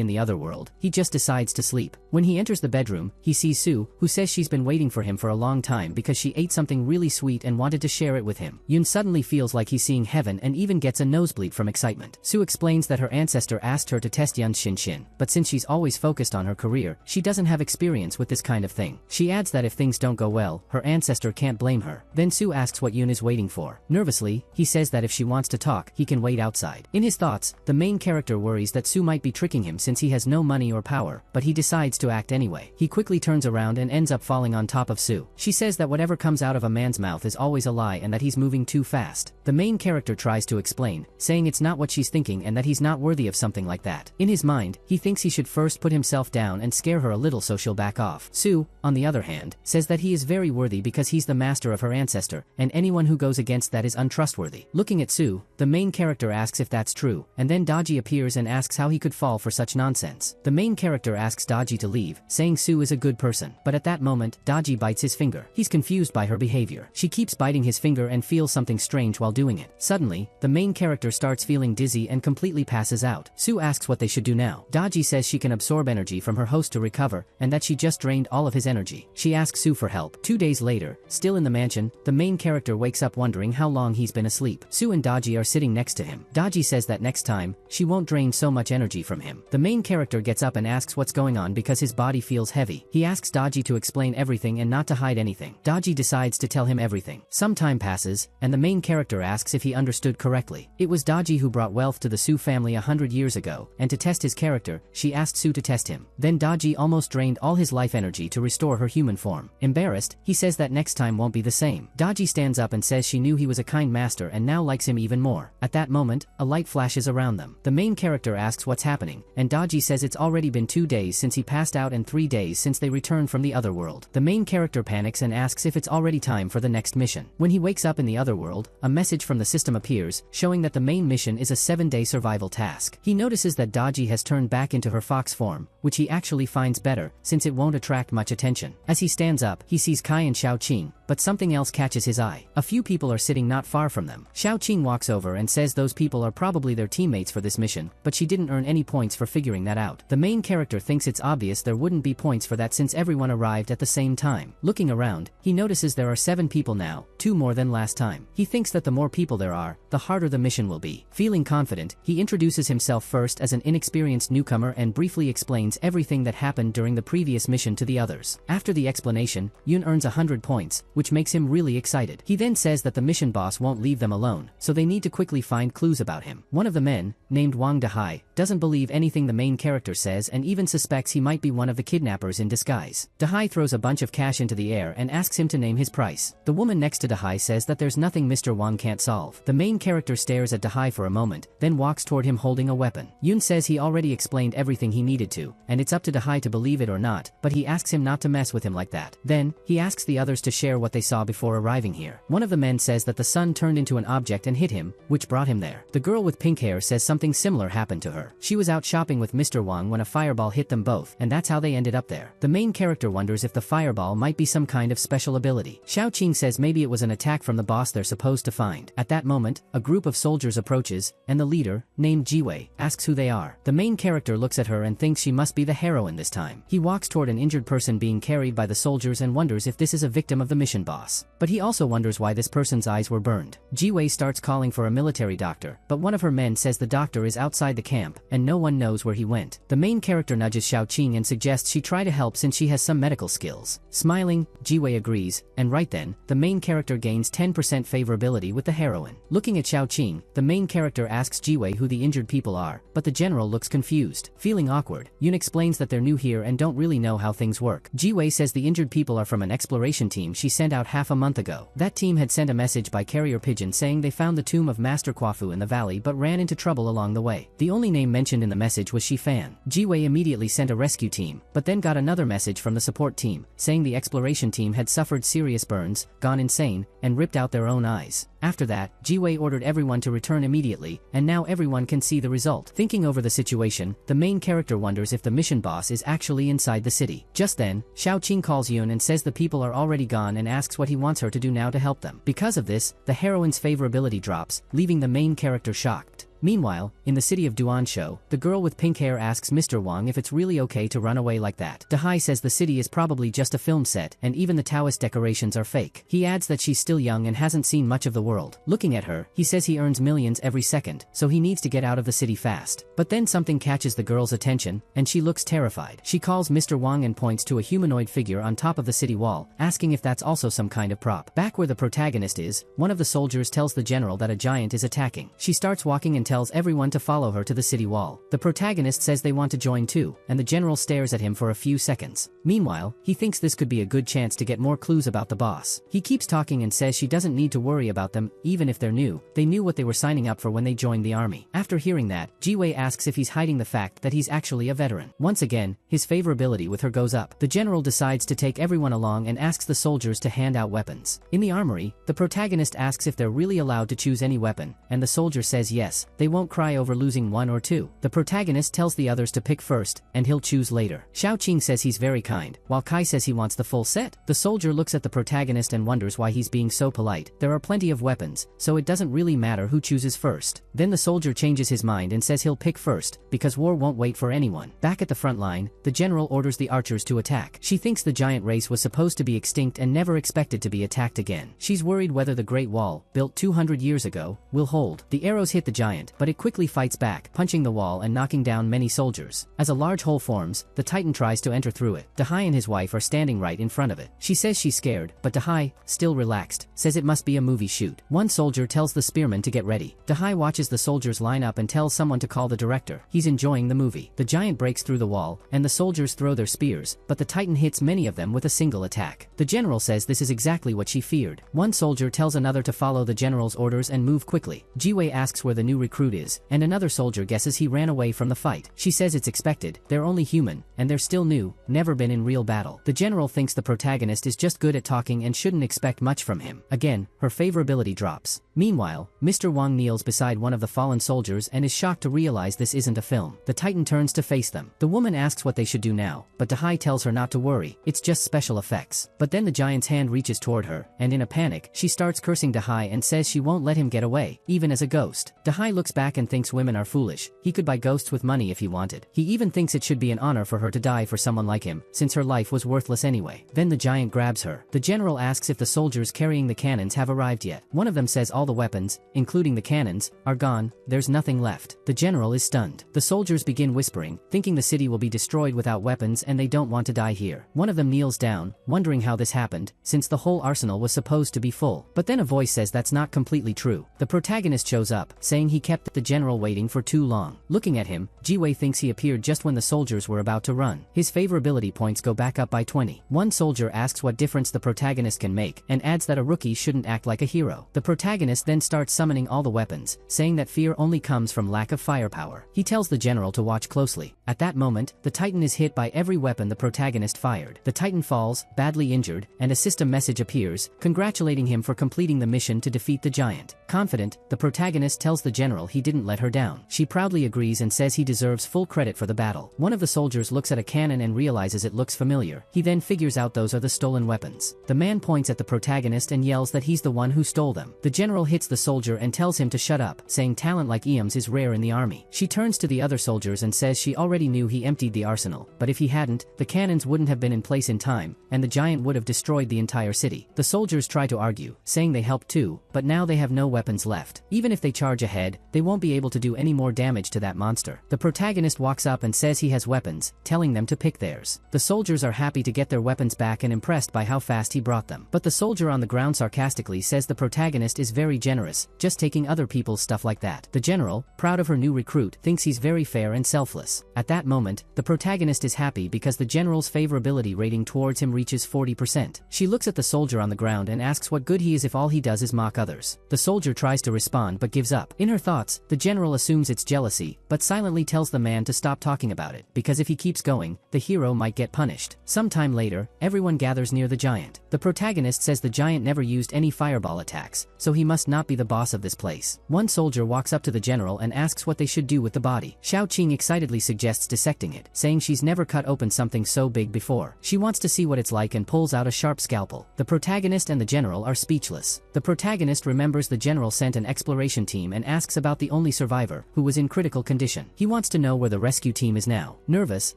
in the other world, he just decides to sleep. When he enters the bedroom, he sees Su, who says she's been waiting for him for a long time because she ate something really sweet and wanted to share it with him. Yoon suddenly feels like he's seeing heaven and even gets a nosebleed from excitement. Su explains that her ancestor asked her to test Yun's Shinshin, but since she's always focused on her career, she doesn't have experience with this kind of thing. She adds that if things don't go well, her ancestor can't blame her. Then Su asks what Yoon is waiting for. Nervously, he says that if she wants to talk, he can wait outside. In his thoughts, the main character worries that Su might be tricking him since he has no money or power, but he decides to act anyway. He quickly turns around and ends up falling on top of Su. She says that whatever comes out of a man's mouth is always a lie and that he's moving too fast. The main character tries to explain, saying it's not what she's thinking and that he's not worthy of something like that. In his mind, he thinks he should first put himself down and scare her a little so she'll back off. Su, on the other hand, says that he is very worthy because he's the master of her ancestor, and anyone who goes against that is untrustworthy. Looking at Su, the main character asks if that's true, and then Daji appears and asks how he could fall for such nonsense. The main character asks Daji to leave, saying Su is a good person, but at that moment, Daji bites his finger. He's confused by her behavior. She keeps biting his finger and feels something strange while doing it. Suddenly, the main character starts feeling dizzy and completely passes out. Su asks what they should do now. Daji says she can absorb energy from her host to recover, and that she just drained all of his energy. She asks Su for help. 2 days later, still in the mansion, the main character wakes up wondering how long he's been asleep. Su and Daji are sitting next to him. Daji says that next time, she won't drain so much energy from him. The main character gets up and asks what's going on because his body feels heavy. He asks Daji to explain everything and not to hide anything. Daji decides to tell him everything. Some time passes, and the main character asks if he understood correctly. It was Daji who brought wealth to the Su family 100 years ago. ago, and to test his character, she asked Sue to test him. Then Daji almost drained all his life energy to restore her human form. Embarrassed, he says that next time won't be the same. Daji stands up and says she knew he was a kind master and now likes him even more. At that moment, a light flashes around them. The main character asks what's happening, and Daji says it's already been 2 days since he passed out and 3 days since they returned from the other world. The main character panics and asks if it's already time for the next mission. When he wakes up in the other world, a message from the system appears, showing that the main mission is a 7-day survival task. He notices that Daji has turned back into her fox form, which he actually finds better, since it won't attract much attention. As he stands up, he sees Kai and Xiaoqing, but something else catches his eye. A few people are sitting not far from them. Xiaoqing walks over and says those people are probably their teammates for this mission, but she didn't earn any points for figuring that out. The main character thinks it's obvious there wouldn't be points for that since everyone arrived at the same time. Looking around, he notices there are 7 people now, 2 more than last time. He thinks that the more people there are, the harder the mission will be. Feeling confident, he introduces himself first as an inexperienced newcomer and briefly explains everything that happened during the previous mission to the others. After the explanation, Yun earns 100 points, which makes him really excited. He then says that the mission boss won't leave them alone, so they need to quickly find clues about him. One of the men, named Wang Dehai, doesn't believe anything the main character says and even suspects he might be one of the kidnappers in disguise. Dehai throws a bunch of cash into the air and asks him to name his price. The woman next to Dehai says that there's nothing Mr. Wang can't solve. The main character stares at Dehai for a moment, then walks toward him holding a weapon. Yun says he already explained everything he needed to, and it's up to Dehai to believe it or not, but he asks him not to mess with him like that. Then, he asks the others to share what they saw before arriving here. One of the men says that the sun turned into an object and hit him, which brought him there. The girl with pink hair says something similar happened to her. She was out shopping with Mr. Wang when a fireball hit them both, and that's how they ended up there. The main character wonders if the fireball might be some kind of special ability. Xiaoqing says maybe it was an attack from the boss they're supposed to find. At that moment, a group of soldiers approaches, and the leader, named Jiwei, asks who they are. The main character looks at her and thinks she must be the heroine this time. He walks toward an injured person being carried by the soldiers and wonders if this is a victim of the mission boss. But he also wonders why this person's eyes were burned. Jiwei starts calling for a military doctor, but one of her men says the doctor is outside the camp, and no one knows where he went. The main character nudges Xiaoqing and suggests she try to help since she has some medical skills. Smiling, Jiwei agrees, and right then, the main character gains 10% favorability with the heroine. Looking at Xiaoqing, the main character asks Jiwei who the injured people are, but the general looks confused. Feeling awkward, Yun explains that they're new here and don't really know how things work. Jiwei says the injured people are from an exploration team she sent out half a month ago. That team had sent a message by carrier pigeon saying they found the tomb of Master Kwafu in the valley but ran into trouble along the way. The only name mentioned in the message was Shifan. Jiwei immediately sent a rescue team, but then got another message from the support team, saying the exploration team had suffered serious burns, gone insane, and ripped out their own eyes. After that, Jiwei ordered everyone to return immediately, and now everyone can see the result. Thinking over the situation, the main character wonders if the mission boss is actually inside the city. Just then, Xiaoqing calls Yun and says the people are already gone and asks what he wants her to do now to help them. Because of this, the heroine's favorability drops, leaving the main character shocked. Meanwhile, in the city of Duansho, the girl with pink hair asks Mr. Wang if it's really okay to run away like that. Dehai says the city is probably just a film set and even the Taoist decorations are fake. He adds that she's still young and hasn't seen much of the world. Looking at her, he says he earns millions every second, so he needs to get out of the city fast. But then something catches the girl's attention, and she looks terrified. She calls Mr. Wang and points to a humanoid figure on top of the city wall, asking if that's also some kind of prop. Back where the protagonist is, one of the soldiers tells the general that a giant is attacking. She starts walking and tells everyone to follow her to the city wall. The protagonist says they want to join too, and the general stares at him for a few seconds. Meanwhile, he thinks this could be a good chance to get more clues about the boss. He keeps talking and says she doesn't need to worry about them, even if they're new. They knew what they were signing up for when they joined the army. After hearing that, Jiwei asks if he's hiding the fact that he's actually a veteran. Once again, his favorability with her goes up. The general decides to take everyone along and asks the soldiers to hand out weapons. In the armory, the protagonist asks if they're really allowed to choose any weapon, and the soldier says yes, they won't cry over losing one or two. The protagonist tells the others to pick first, and he'll choose later. Xiaoqing says he's very kind, while Kai says he wants the full set. The soldier looks at the protagonist and wonders why he's being so polite. There are plenty of weapons, so it doesn't really matter who chooses first. Then the soldier changes his mind and says he'll pick first, because war won't wait for anyone. Back at the front line, the general orders the archers to attack. She thinks the giant race was supposed to be extinct and never expected to be attacked again. She's worried whether the Great Wall, built 200 years ago, will hold. The arrows hit the giant, giant, but it quickly fights back, punching the wall and knocking down many soldiers. As a large hole forms, the Titan tries to enter through it. Dahai and his wife are standing right in front of it. She says she's scared, but Dahai, still relaxed, says it must be a movie shoot. One soldier tells the spearman to get ready. Dahai watches the soldiers line up and tells someone to call the director. He's enjoying the movie. The giant breaks through the wall, and the soldiers throw their spears, but the Titan hits many of them with a single attack. The general says this is exactly what she feared. One soldier tells another to follow the general's orders and move quickly. Jiwei asks where the new recruit is, and another soldier guesses he ran away from the fight. She says it's expected, they're only human, and they're still new, never been in real battle. The general thinks the protagonist is just good at talking and shouldn't expect much from him. Again, her favorability drops. Meanwhile, Mr. Wang kneels beside one of the fallen soldiers and is shocked to realize this isn't a film. The Titan turns to face them. The woman asks what they should do now, but Dahai tells her not to worry, it's just special effects. But then the giant's hand reaches toward her, and in a panic, she starts cursing Dahai and says she won't let him get away, even as a ghost. Dahai looks back and thinks women are foolish. He could buy ghosts with money if he wanted. He even thinks it should be an honor for her to die for someone like him, since her life was worthless anyway. Then the giant grabs her. The general asks if the soldiers carrying the cannons have arrived yet. One of them says all the weapons, including the cannons, are gone, there's nothing left. The general is stunned. The soldiers begin whispering, thinking the city will be destroyed without weapons and they don't want to die here. One of them kneels down, wondering how this happened, since the whole arsenal was supposed to be full. But then a voice says that's not completely true. The protagonist shows up, saying he kept the general waiting for too long. Looking at him, Jiwei thinks he appeared just when the soldiers were about to run. His favorability points go back up by 20. One soldier asks what difference the protagonist can make, and adds that a rookie shouldn't act like a hero. The protagonist then starts summoning all the weapons, saying that fear only comes from lack of firepower. He tells the general to watch closely. At that moment, the Titan is hit by every weapon the protagonist fired. The Titan falls, badly injured, and a system message appears, congratulating him for completing the mission to defeat the giant. Confident, the protagonist tells the general he didn't let her down. She proudly agrees and says he deserves full credit for the battle. One of the soldiers looks at a cannon and realizes it looks familiar. He then figures out those are the stolen weapons. The man points at the protagonist and yells that he's the one who stole them. The general hits the soldier and tells him to shut up, saying talent like Eam's is rare in the army. She turns to the other soldiers and says she already knew he emptied the arsenal, but if he hadn't, the cannons wouldn't have been in place in time, and the giant would have destroyed the entire city. The soldiers try to argue, saying they helped too, but now they have no weapons left. Even if they charge ahead, they won't be able to do any more damage to that monster. The protagonist walks up and says he has weapons, telling them to pick theirs. The soldiers are happy to get their weapons back and impressed by how fast he brought them. But the soldier on the ground sarcastically says the protagonist is very generous, just taking other people's stuff like that. The general, proud of her new recruit, thinks he's very fair and selfless. At that moment, the protagonist is happy because the general's favorability rating towards him reaches 40%. She looks at the soldier on the ground and asks what good he is if all he does is mock others. The soldier tries to respond but gives up. In her thoughts, the general assumes it's jealousy, but silently tells the man to stop talking about it, because if he keeps going, the hero might get punished. Sometime later, everyone gathers near the giant. The protagonist says the giant never used any fireball attacks, so he must not be the boss of this place. One soldier walks up to the general and asks what they should do with the body. Xiao Qing excitedly suggests dissecting it, saying she's never cut open something so big before. She wants to see what it's like and pulls out a sharp scalpel. The protagonist and the general are speechless. The protagonist remembers the general sent an exploration team and asks about the only survivor, who was in critical condition. He wants to know where the rescue team is now. Nervous,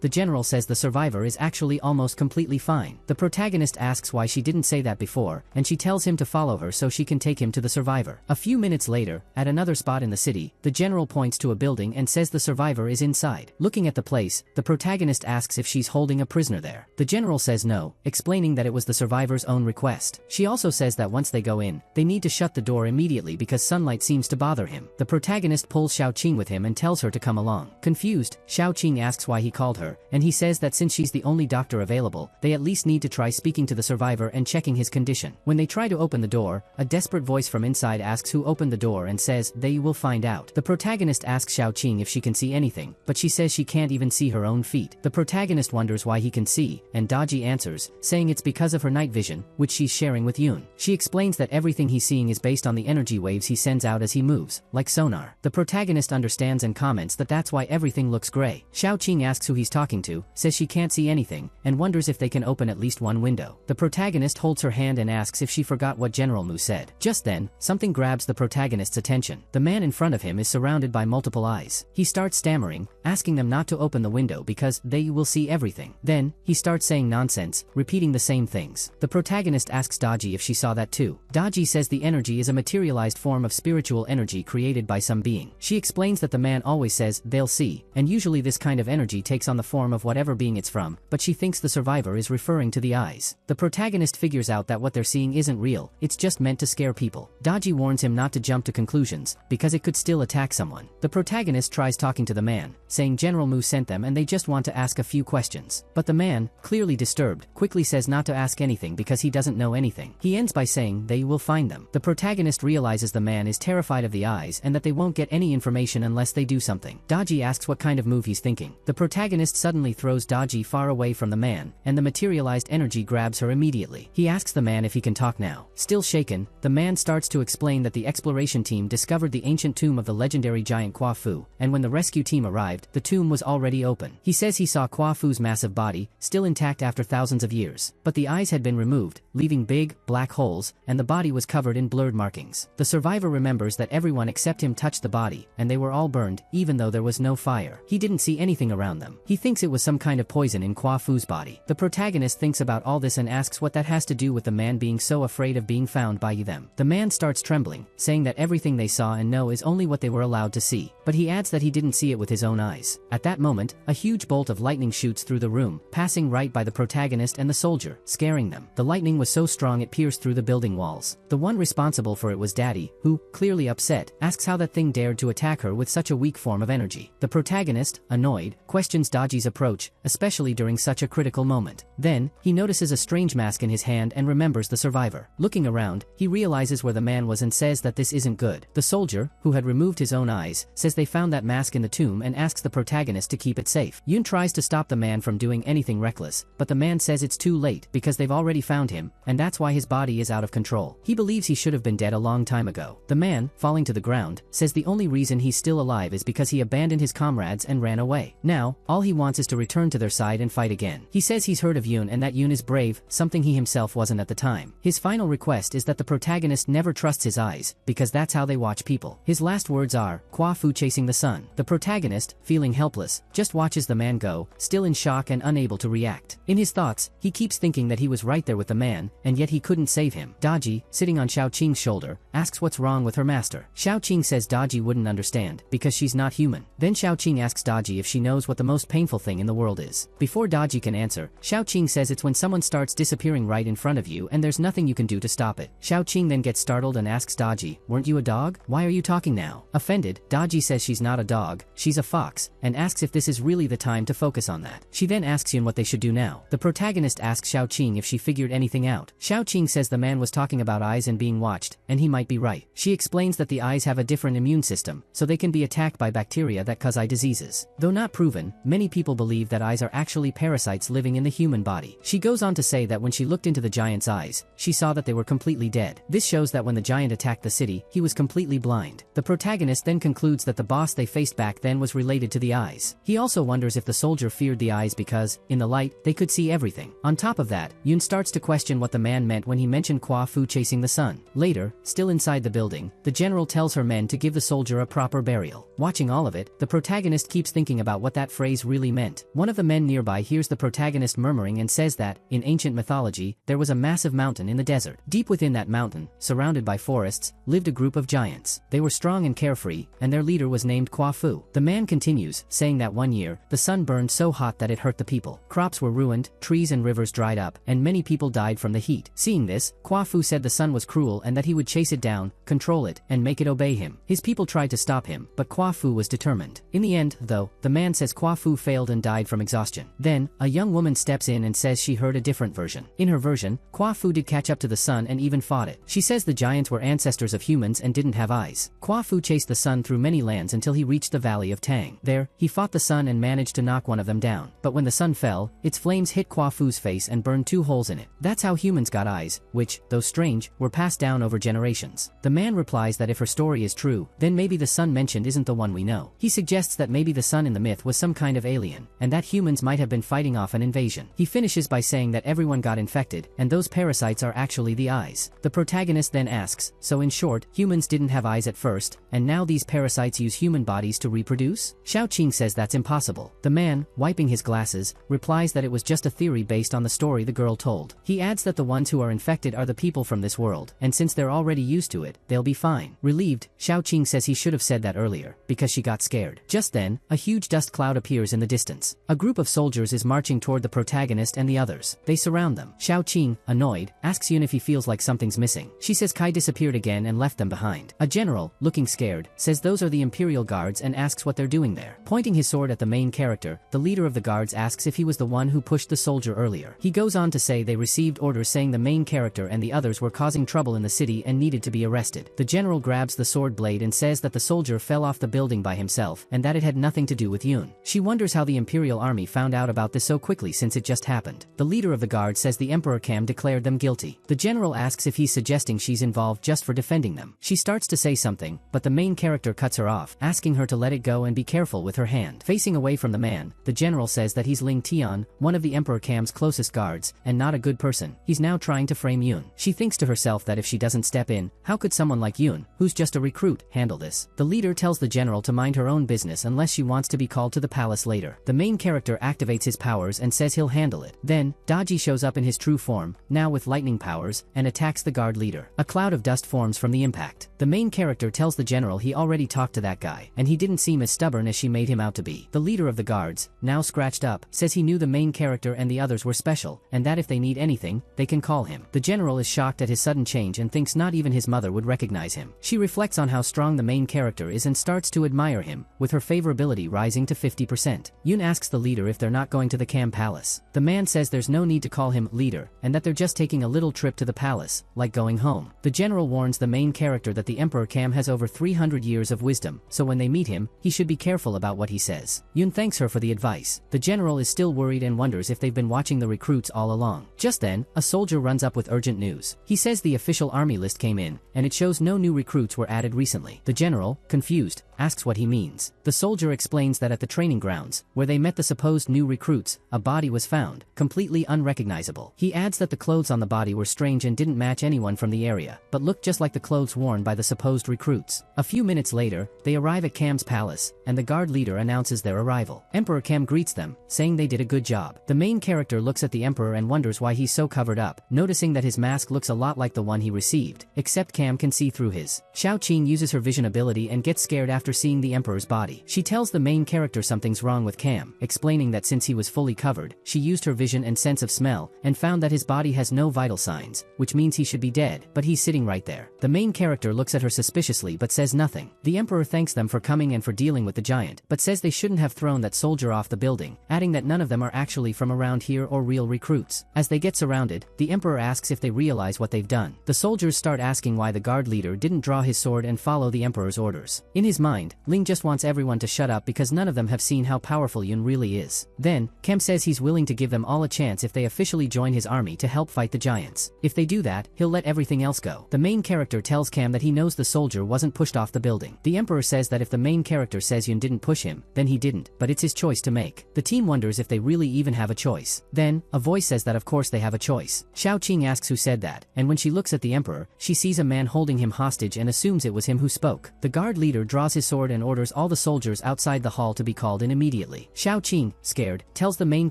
the general says the survivor is actually almost completely fine. The protagonist asks why she didn't say that before, and she tells him to follow her so she can take him to the survivor. A few minutes later, at another spot in the city, the general points to a building and says the survivor is inside. Looking at the place, the protagonist asks if she's holding a prisoner there. The general says no, explaining that it was the survivor's own request. She also says that once they go in, they need to shut the door immediately because sunlight seems to bother him. The protagonist pulls Xiao Qing with him and tells her to come along. Confused, Xiao Qing asks why he called her, and he says that since she's the only doctor available, they at least need to try speaking to the survivor and checking his condition. When they try to open the door, a desperate voice from inside asks who opened the door and says they will find out. The protagonist asks Xiao Qing if she can see anything, but she says she can't even see her own feet. The protagonist wonders why he can see, and Daji answers, saying it's because of her night vision, which she's sharing with Yoon. She explains that everything he's seeing is based on the energy waves he sends out as he moves, like sonar. The protagonist understands and comments that that's why everything looks gray. Xiao Qing asks who he's talking to, says she can't see anything, and wonders if they can open at least one window. The protagonist holds her hand and asks if she forgot what General Mu said. Just then, something grabs the protagonist's attention. The man in front of him is surrounded by multiple eyes. He starts stammering, asking them not to open the window because they will see everything. Then, he starts saying nonsense, repeating the same things. The protagonist asks Daji if she saw that too. Daji says the energy is a materialized form of spiritual energy created by some being. She explains that the man always says, "They'll see," and usually this kind of energy takes on the form of whatever being it's from, but she thinks the survivor is referring to the eyes. The protagonist figures out that what they're seeing isn't real, it's just meant to scare people. Daji warns him not to jump to conclusions, because it could still attack someone. The protagonist tries talking to the man, saying General Mu sent them and they just want to ask a few questions. But the man, clearly disturbed, quickly says not to ask anything because he doesn't know anything. He ends by saying they will find them. The protagonist realizes the man is terrified of the eyes and that they won't get any information unless they do something. Daji asks what kind of move he's thinking. The protagonist suddenly throws Daji far away from the man, and the materialized energy grabs her immediately. He asks the man if he can talk now. Still shaken, the man starts to explain that the exploration team discovered the ancient tomb of the legendary giant Kwa Fu, and when the rescue team arrived, the tomb was already open. He says he saw Kwa Fu's massive body, still intact after thousands of years, but the eyes had been removed, leaving big, black holes, and the body was covered in blurred markings. The survivor remembers that everyone except him touched the body, and they were all burned, even though there was no fire. He didn't see anything around them. He thinks it was some kind of poison in Kwa Fu's body. The protagonist thinks about all this and asks what that has to do with the man being so afraid of being found by them. The man starts trembling, saying that everything they saw and know is only what they were allowed to see, but he adds that he didn't see it with his own eyes. At that moment, a huge bolt of lightning shoots through the room, passing right by the protagonist and the soldier, scaring them. The lightning was so strong it pierced through the building walls. The one responsible for it was Daddy, who, clearly upset, asks how that thing dared to attack her with such a weak form of energy. The protagonist, annoyed, questions Daji's approach, especially during such a critical moment. Then, he notices a strange mask in his hand and remembers the survivor. Looking around, he realizes where the man was and says that this isn't good. The soldier, who had removed his own eyes, says they found that mask in the tomb and asks the protagonist to keep it safe. Yoon tries to stop the man from doing anything reckless, but the man says it's too late because they've already found him, and that's why his body is out of control. He believes he should have been dead a long time ago. The man, falling to the ground, says the only reason he's still alive is because he abandoned his comrades and ran away. Now, all he wants is to return to their side and fight again. He says he's heard of Yoon and that Yoon is brave, something he himself wasn't at the time. His final request is that the protagonist never trusts his eyes, because that's how they watch people. His last words are, Kwa Fu chasing the sun. The protagonist, feeling helpless, just watches the man go, still in shock and unable to react. In his thoughts, he keeps thinking that he was right there with the man, and yet he couldn't save him. Daji, sitting on Xiao Qing's shoulder, asks what's wrong with her master. Xiao Qing says Daji wouldn't understand, because she's not human. Then Xiao Qing asks Daji if she knows what the most painful thing in the world is. Before Daji can answer, Xiao Qing says it's when someone starts disappearing right in front of you and there's nothing you can do to stop it. Xiao Qing then gets startled and asks Daji, weren't you a dog? Why are you talking now? Offended, Daji says she's not a dog, she's a fox, and asks if this is really the time to focus on that. She then asks Yun what they should do now. The protagonist asks Xiao Qing if she figured anything out. Xiao Qing says the man was talking about eyes and being watched, and he might be right. She explains that the eyes have a different immune system, so they can be attacked by bacteria that cause eye diseases. Though not proven, many people believe that eyes are actually parasites living in the human body. She goes on to say that when she looked into the giant's eyes, she saw that they were completely dead. This shows that when the giant attacked the city, he was completely blind. The protagonist then concludes that the boss they faced back then was related to the eyes. He also wonders if the soldier feared the eyes because, in the light, they could see everything. On top of that, Yoon starts to question what the man meant when he mentioned Kwa Fu chasing the sun. Later, still inside the building, the general tells her men to give the soldier a proper burial. Watching all of it, the protagonist keeps thinking about what that phrase really meant. One of the men nearby hears the protagonist murmuring and says that, in ancient mythology, there was a massive mountain in the desert. Deep within that mountain, surrounded by forests, lived a group of giants. They were strong and carefree, and their leader was named Kwa Fu. The man continues, saying that one year, the sun burned so hot that it hurt the people. Crops were ruined, trees and rivers dried up, and many people died from the heat. Seeing this, Kwa Fu said the sun was cruel and that he would chase it down, control it, and make it obey him. His people tried to stop him, but Kwa Fu was determined. In the end, though, the man says Kwa Fu failed and died from exhaustion. Then, a young woman steps in and says she heard a different version. In her version, Kwa Fu did catch up to the sun and even fought it. She says the giants were ancestors of humans and didn't have eyes. Kwa Fu chased the sun through many lands until he reached the valley of Tang. There, he fought the sun and managed to knock one of them down. But when the sun fell, its flames hit Kwa Fu's face and burned 2 holes in it. That's how humans got eyes, which, though strange, were passed down over generations. The man replies that if her story is true, then maybe the sun mentioned isn't the one we know. He suggests that maybe the sun in the myth was some kind of alien, and that humans might have been fighting off an invasion. He finishes by saying that everyone got infected, and those parasites are actually the eyes. The protagonist then asks, so in short, humans didn't have eyes at first, and now these parasites use human bodies to reproduce? Xiao Qing says that's impossible. The man, wiping his glasses, replies that it was just a theory based on the story the girl told. He adds that the ones who are infected are the people from this world, and since they're already used to it, they'll be fine. Relieved, Xiao Xiaoqing says he should have said that earlier, because she got scared. Just then, a huge dust cloud appears in the distance. A group of soldiers is marching toward the protagonist and the others. They surround them. Xiaoqing, annoyed, asks Yun if he feels like something's missing. She says Kai disappeared again and left them behind. A general, looking scared, says those are the Imperial Guards and asks what they're doing there. Pointing his sword at the main character, the leader of the guards asks if he was the one who pushed the soldier earlier. He goes on to say they received orders saying the main character and the others were causing trouble in the city and needed to be arrested. The general grabs the sword blade and says that the soldier fell off the building by himself and that it had nothing to do with Yun. She wonders how the Imperial Army found out about this so quickly since it just happened. The leader of the guard says the Emperor Cam declared them guilty. The general asks if he's suggesting she's involved just for defending them. She starts to say something, but the main character cuts her off, asking her to let it go and be careful with her hand. Facing away from the man, the general says that he's Ling Tian, one of the Emperor Cam's closest guards, and not a good person. He's now trying to frame Yun. She thinks to herself that if she doesn't step in, how could someone like Yun, who's just a recruit, handle this? The leader tells the general to mind her own business unless she wants to be called to the palace later. The main character activates his powers and says he'll handle it. Then, Daji shows up in his true form, now with lightning powers, and attacks the guard leader. A cloud of dust forms from the impact. The main character tells the general he already talked to that guy, and he didn't seem as stubborn as she made him out to be. The leader of the guards, now scratched up, says he knew the main character and the others were special, and that if they need anything, they can call him. The general is shocked at his sudden change and thinks not even his mother would recognize him. She reflects on how strong the main character is and starts to admire him, with her favorability rising to 50%. Yun asks the leader if they're not going to the Cam Palace. The man says there's no need to call him leader, and that they're just taking a little trip to the palace, like going home. The general warns the main character that the Emperor Cam has over 300 years of wisdom, so when they meet him, he should be careful about what he says. Yun thanks her for the advice. The general is still worried and wonders if they've been watching the recruits all along. Just then, a soldier runs up with urgent news. He says the official army list came in, and it shows no new recruits were added recently. The general, confused, asks what he means. The soldier explains that at the training grounds, where they met the supposed new recruits, a body was found, completely unrecognizable. He adds that the clothes on the body were strange and didn't match anyone from the area, but looked just like the clothes worn by the supposed recruits. A few minutes later, they arrive at Cam's palace, and the guard leader announces their arrival. Emperor Cam greets them, saying they did a good job. The main character looks at the emperor and wonders why he's so covered up, noticing that his mask looks a lot like the one he received, except Cam can see through his. Xiaoqing uses her vision ability and gets scared after seeing the emperor's body. She tells the main character something's wrong with Cam, explaining that since he was fully covered, she used her vision and sense of smell, and found that his body has no vital signs, which means he should be dead, but he's sitting right there. The main character looks at her suspiciously but says nothing. The emperor thanks them for coming and for dealing with the giant, but says they shouldn't have thrown that soldier off the building, adding that none of them are actually from around here or real recruits. As they get surrounded, the emperor asks if they realize what they've done. The soldiers start asking why the guard leader didn't draw his sword and follow the emperor's orders. In his mind, Ling just wants everyone to shut up because none of them have seen how powerful Yun really is. Then, Cam says he's willing to give them all a chance if they officially join his army to help fight the giants. If they do that, he'll let everything else go. The main character tells Cam that he knows the soldier wasn't pushed off the building. The emperor says that if the main character says Yun didn't push him, then he didn't, but it's his choice to make. The team wonders if they really even have a choice. Then, a voice says that of course they have a choice. Xiaoqing asks who said that, and when she looks at the emperor, she sees a man holding him hostage and assumes it was him who spoke. The guard leader draws his sword and orders all the soldiers outside the hall to be called in immediately. Xiaoqing, scared, tells the main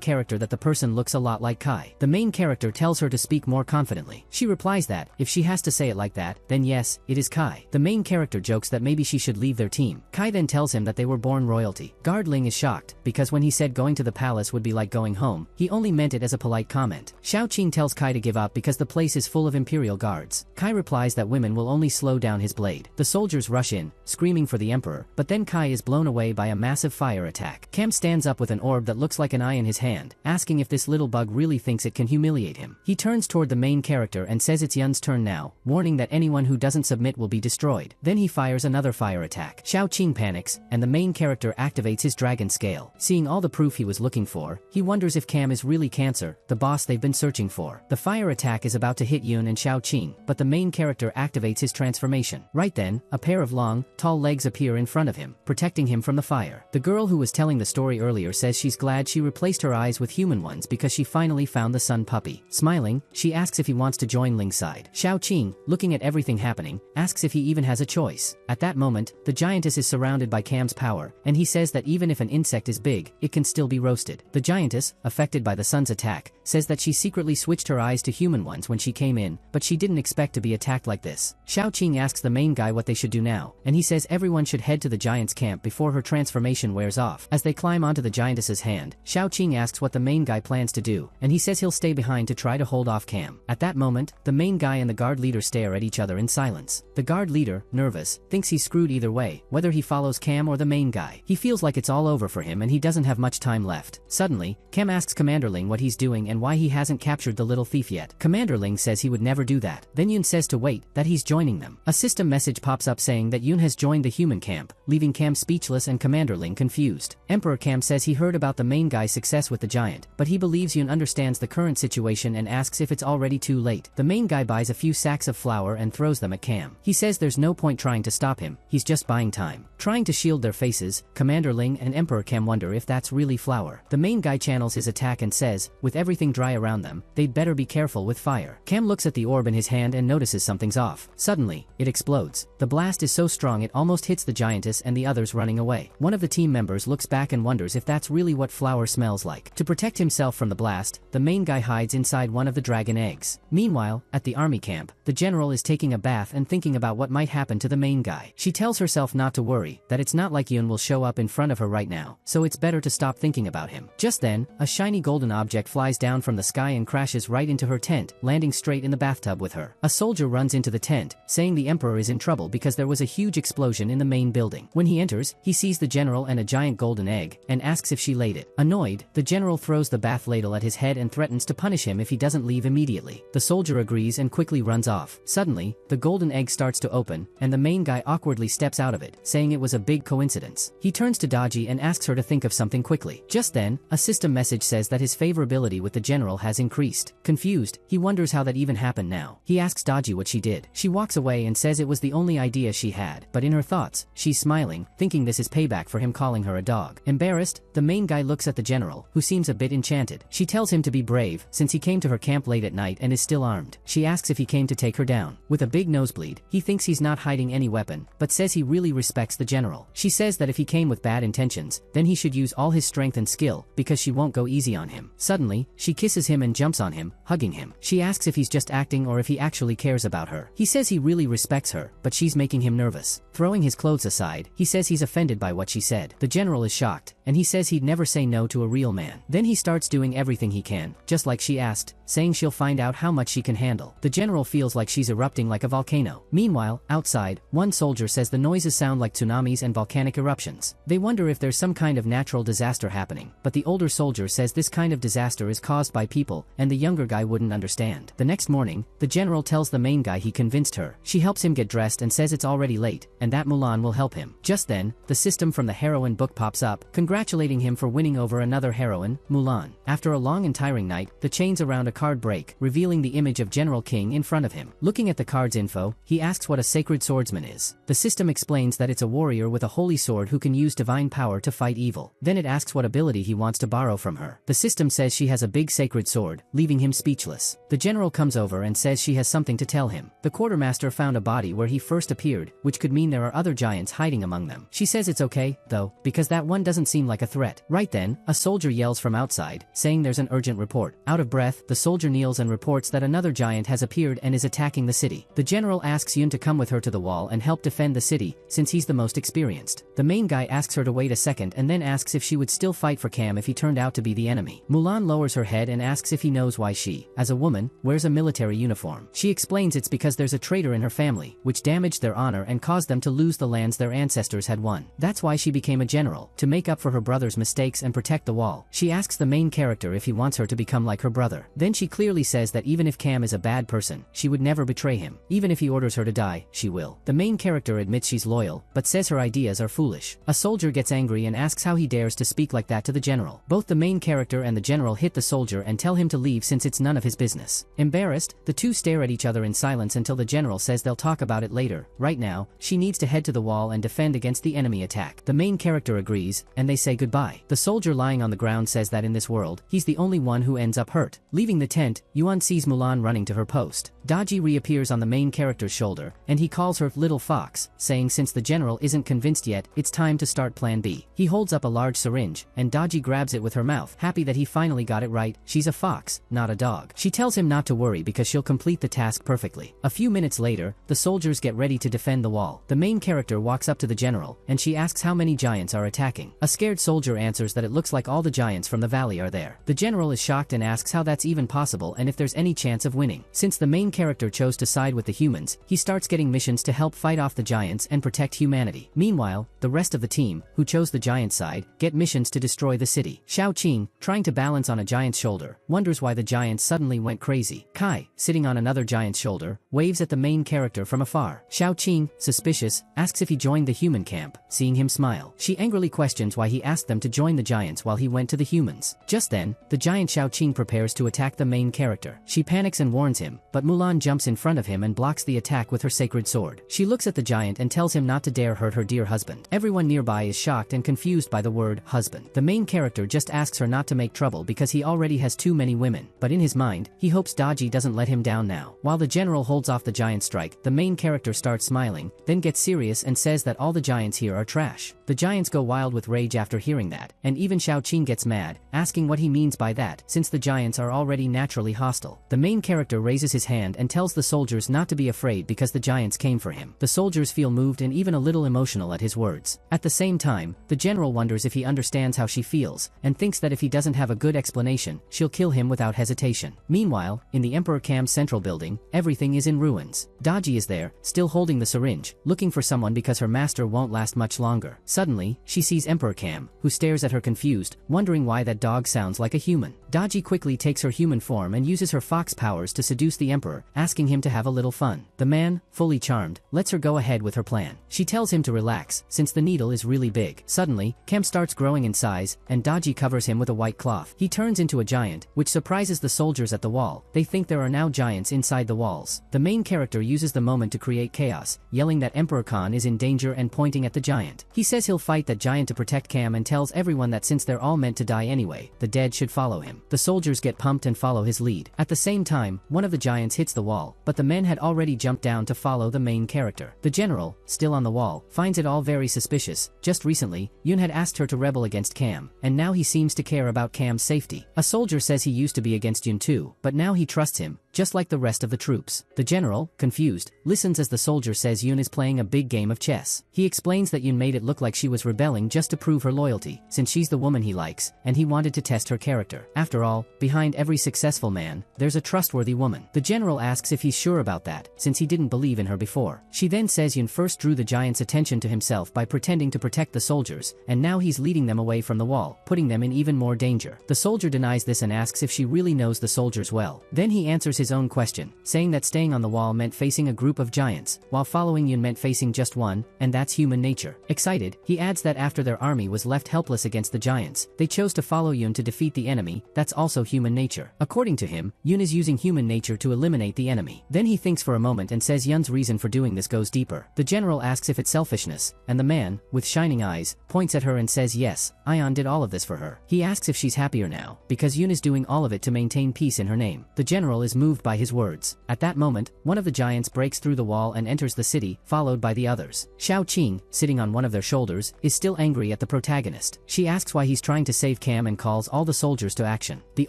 character that the person looks a lot like Kai. The main character tells her to speak more confidently. She replies that, if she has to say it like that, then yes, it is Kai. The main character jokes that maybe she should leave their team. Kai then tells him that they were born royalty. Guard Ling is shocked, because when he said going to the palace would be like going home, he only meant it as a polite comment. Xiaoqing tells Kai to give up because the place is full of imperial guards. Kai replies that women will only slow down his blade. The soldiers rush in, screaming for the emperor, but then Kai is blown away by a massive fire attack. Cam stands up with an orb that looks like an eye in his hand, asking if this little bug really thinks it can humiliate him. He turns toward the main character and says it's Yun's turn now, warning that anyone who doesn't submit will be destroyed. Then he fires another fire attack. Xiaoqing panics, and the main character activates his dragon scale. Seeing all the proof he was looking for, he wonders if Cam is really Cancer, the boss they've been searching for. The fire attack is about to hit Yun and Xiaoqing, but the main character activates his transformation. Right then, a pair of long, tall legs appear in front of him, protecting him from the fire. The girl who was telling the story earlier says she's glad she replaced her eyes with human ones because she finally found the sun puppy. Smiling, she asks if he wants to join Ling's side. Xiaoqing, looking at everything happening, asks if he even has a choice. At that moment, the giantess is surrounded by Cam's power, and he says that even if an insect is big, it can still be roasted. The giantess, affected by the sun's attack, says that she secretly switched her eyes to human ones when she came in, but she didn't expect to be attacked like this. Xiaoqing asks the main guy what they should do now, and he says everyone should head to the giant's camp before her transformation wears off. As they climb onto the giantess's hand, Xiao Qing asks what the main guy plans to do, and he says he'll stay behind to try to hold off Cam. At that moment, the main guy and the guard leader stare at each other in silence. The guard leader, nervous, thinks he's screwed either way, whether he follows Cam or the main guy. He feels like it's all over for him and he doesn't have much time left. Suddenly, Cam asks Commander Ling what he's doing and why he hasn't captured the little thief yet. Commander Ling says he would never do that. Then Yun says to wait, that he's joining them. A system message pops up saying that Yun has joined the human camp, leaving Cam speechless and Commander Ling confused. Emperor Cam says he heard about the main guy's success with the giant, but he believes Yun understands the current situation and asks if it's already too late. The main guy buys a few sacks of flour and throws them at Cam. He says there's no point trying to stop him, he's just buying time. Trying to shield their faces, Commander Ling and Emperor Cam wonder if that's really flour. The main guy channels his attack and says, with everything dry around them, they'd better be careful with fire. Cam looks at the orb in his hand and notices something's off. Suddenly, it explodes. The blast is so strong it almost hits the giantess and the others running away. One of the team members looks back and wonders if that's really what flour smells like. To protect himself from the blast, the main guy hides inside one of the dragon eggs. Meanwhile, at the army camp, the general is taking a bath and thinking about what might happen to the main guy. She tells herself not to worry, that it's not like Yun will show up in front of her right now, so it's better to stop thinking about him. Just then, a shiny golden object flies down from the sky and crashes right into her tent, landing straight in the bathtub with her. A soldier runs into the tent, saying the emperor is in trouble because there was a huge explosion in the main building. When he enters, he sees the general and a giant golden egg, and asks if she laid it. Annoyed, the general throws the bath ladle at his head and threatens to punish him if he doesn't leave immediately. The soldier agrees and quickly runs off. Suddenly, the golden egg starts to open, and the main guy awkwardly steps out of it, saying it was a big coincidence. He turns to Daji and asks her to think of something quickly. Just then, a system message says that his favorability with the general has increased. Confused, he wonders how that even happened now. He asks Daji what she did. She walks away and says it was the only idea she had, but in her thoughts, she's smiling, thinking this is payback for him calling her a dog. Embarrassed, the main guy looks at the general, who seems a bit enchanted. She tells him to be brave, since he came to her camp late at night and is still armed. She asks if he came to take her down. With a big nosebleed, he thinks he's not hiding any weapon, but says he really respects the general. She says that if he came with bad intentions, then he should use all his strength and skill, because she won't go easy on him. Suddenly, she kisses him and jumps on him, hugging him. She asks if he's just acting or if he actually cares about her. He says he really respects her, but she's making him nervous. Throwing his clothes aside, he says he's offended by what she said. The general is shocked, and he says he'd never say no to a real man. Then he starts doing everything he can, just like she asked, saying she'll find out how much she can handle. The general feels like she's erupting like a volcano. Meanwhile, outside, one soldier says the noises sound like tsunamis and volcanic eruptions. They wonder if there's some kind of natural disaster happening, but the older soldier says this kind of disaster is caused by people, and the younger guy wouldn't understand. The next morning, the general tells the main guy he convinced her. She helps him get dressed and says it's already late, and that Mulan will help him. Just then, the system from the heroine book pops up, congratulating him for winning over another heroine, Mulan. After a long and tiring night, the chains around a card break, revealing the image of General King in front of him. Looking at the card's info, he asks what a sacred swordsman is. The system explains that it's a warrior with a holy sword who can use divine power to fight evil. Then it asks what ability he wants to borrow from her. The system says she has a big sacred sword, leaving him speechless. The general comes over and says she has something to tell him. The quartermaster found a body where he first appeared, which could mean there are other giants hiding among them. She says it's okay, though, because that one doesn't seem like a threat. Right then, a soldier yells from outside, saying there's an urgent report. Out of breath, the soldier kneels and reports that another giant has appeared and is attacking the city. The general asks Yun to come with her to the wall and help defend the city, since he's the most experienced. The main guy asks her to wait a second and then asks if she would still fight for Cam if he turned out to be the enemy. Mulan lowers her head and asks if he knows why she, as a woman, wears a military uniform. She explains it's because there's a traitor in her family, which damaged their honor and caused them to lose the lands their ancestors had won. That's why she became a general, to make up for her brother's mistakes and protect the wall. She asks the main character if he wants her to become like her brother. Then she clearly says that even if Cam is a bad person, she would never betray him. Even if he orders her to die, she will. The main character admits she's loyal, but says her ideas are foolish. A soldier gets angry and asks how he dares to speak like that to the general. Both the main character and the general hit the soldier and tell him to leave since it's none of his business. Embarrassed, the two stare at each other in silence until the general says they'll talk about it later. Right now, she needs to head to the wall and defend against the enemy attack. The main character agrees, and they say goodbye. The soldier lying on the ground says that in this world, he's the only one who ends up hurt. Leaving the tent, Yuan sees Mulan running to her post. Daji reappears on the main character's shoulder, and he calls her Little Fox, saying since the general isn't convinced yet, it's time to start plan B. He holds up a large syringe, and Daji grabs it with her mouth, happy that he finally got it right. She's a fox, not a dog. She tells him not to worry because she'll complete the task perfectly. A few minutes later, the soldiers get ready to defend the wall. The main character walks up to the general, and she asks how many giants are attacking. A scared soldier answers that it looks like all the giants from the valley are there. The general is shocked and asks how that's even possible and if there's any chance of winning. Since the main character chose to side with the humans, he starts getting missions to help fight off the giants and protect humanity. Meanwhile, the rest of the team, who chose the giant side, get missions to destroy the city. Xiao Qing, trying to balance on a giant's shoulder, wonders why the giants suddenly went crazy. Kai, sitting on another giant's shoulder, waves at the main character from afar. Xiao Qing, suspicious, asks if he joined the human camp. Seeing him smile, she angrily questions why he asked them to join the giants while he went to the humans. Just then, the giant Xiao Qing prepares to attack the main character. She panics and warns him, but Mulan jumps in front of him and blocks the attack with her sacred sword. She looks at the giant and tells him not to dare hurt her dear husband. Everyone nearby is shocked and confused by the word husband. The main character just asks her not to make trouble because he already has too many women, but in his mind, he hopes Daji doesn't let him down now. While the general holds off the giant strike, the main character starts smiling, then gets serious and says that all the giants here are trash. The giants go wild with rage after hearing that, and even Xiao Qing gets mad, asking what he means by that, since the giants are already naturally hostile. The main character raises his hand and tells the soldiers not to be afraid because the giants came for him. The soldiers feel moved and even a little emotional at his words. At the same time, the general wonders if he understands how she feels, and thinks that if he doesn't have a good explanation, she'll kill him without hesitation. Meanwhile, in the Emperor Cam's central building, everything is in ruins. Daji is there, still holding the syringe, looking for someone because her master won't last much longer. Suddenly, she sees Emperor Cam, who stares at her confused, wondering why that dog sounds like a human. Daji quickly takes her human form and uses her fox powers to seduce the emperor, asking him to have a little fun. The man, fully charmed, lets her go ahead with her plan. She tells him to relax, since the needle is really big. Suddenly, Cam starts growing in size, and Daji covers him with a white cloth. He turns into a giant, which surprises the soldiers at the wall. They think there are now giants inside the walls. The main character uses the moment to create chaos, yelling that Emperor Khan is in danger and pointing at the giant. He says he'll fight that giant to protect Cam and tells everyone that since they're all meant to die anyway, the dead should follow him. The soldiers get pumped and follow his lead. At the same time, one of the giants hits the wall, but the men had already jumped down to follow the main character. The general, still on the wall, finds it all very suspicious. Just recently, Yun had asked her to rebel against Cam, and now he seems to care about Cam's safety. A soldier says he used to be against Yun too, but now he trusts him, just like the rest of the troops. The general, confused, listens as the soldier says Yun is playing a big game of chess. He explains that Yun made it look like she was rebelling just to prove her loyalty, since she's the woman he likes, and he wanted to test her character. After all, behind every successful man, there's a trustworthy woman. The general asks if he's sure about that, since he didn't believe in her before. She then says Yun first drew the giant's attention to himself by pretending to protect the soldiers, and now he's leading them away from the wall, putting them in even more danger. The soldier denies this and asks if she really knows the soldiers well. Then he answers his own question, saying that staying on the wall meant facing a group of giants, while following Yun meant facing just one, and that's human nature. Excited, he adds that after their army was left helpless against the giants, they chose to follow Yun to defeat the enemy. That's also human nature. According to him, Yun is using human nature to eliminate the enemy. Then he thinks for a moment and says Yun's reason for doing this goes deeper. The general asks if it's selfishness, and the man, with shining eyes, points at her and says yes, Ion did all of this for her. He asks if she's happier now, because Yun is doing all of it to maintain peace in her name. The general is moved by his words. At that moment, one of the giants breaks through the wall and enters the city, followed by the others. Xiao Qing, sitting on one of their shoulders, is still angry at the protagonist. She asks why he's trying to save Cam and calls all the soldiers to action. The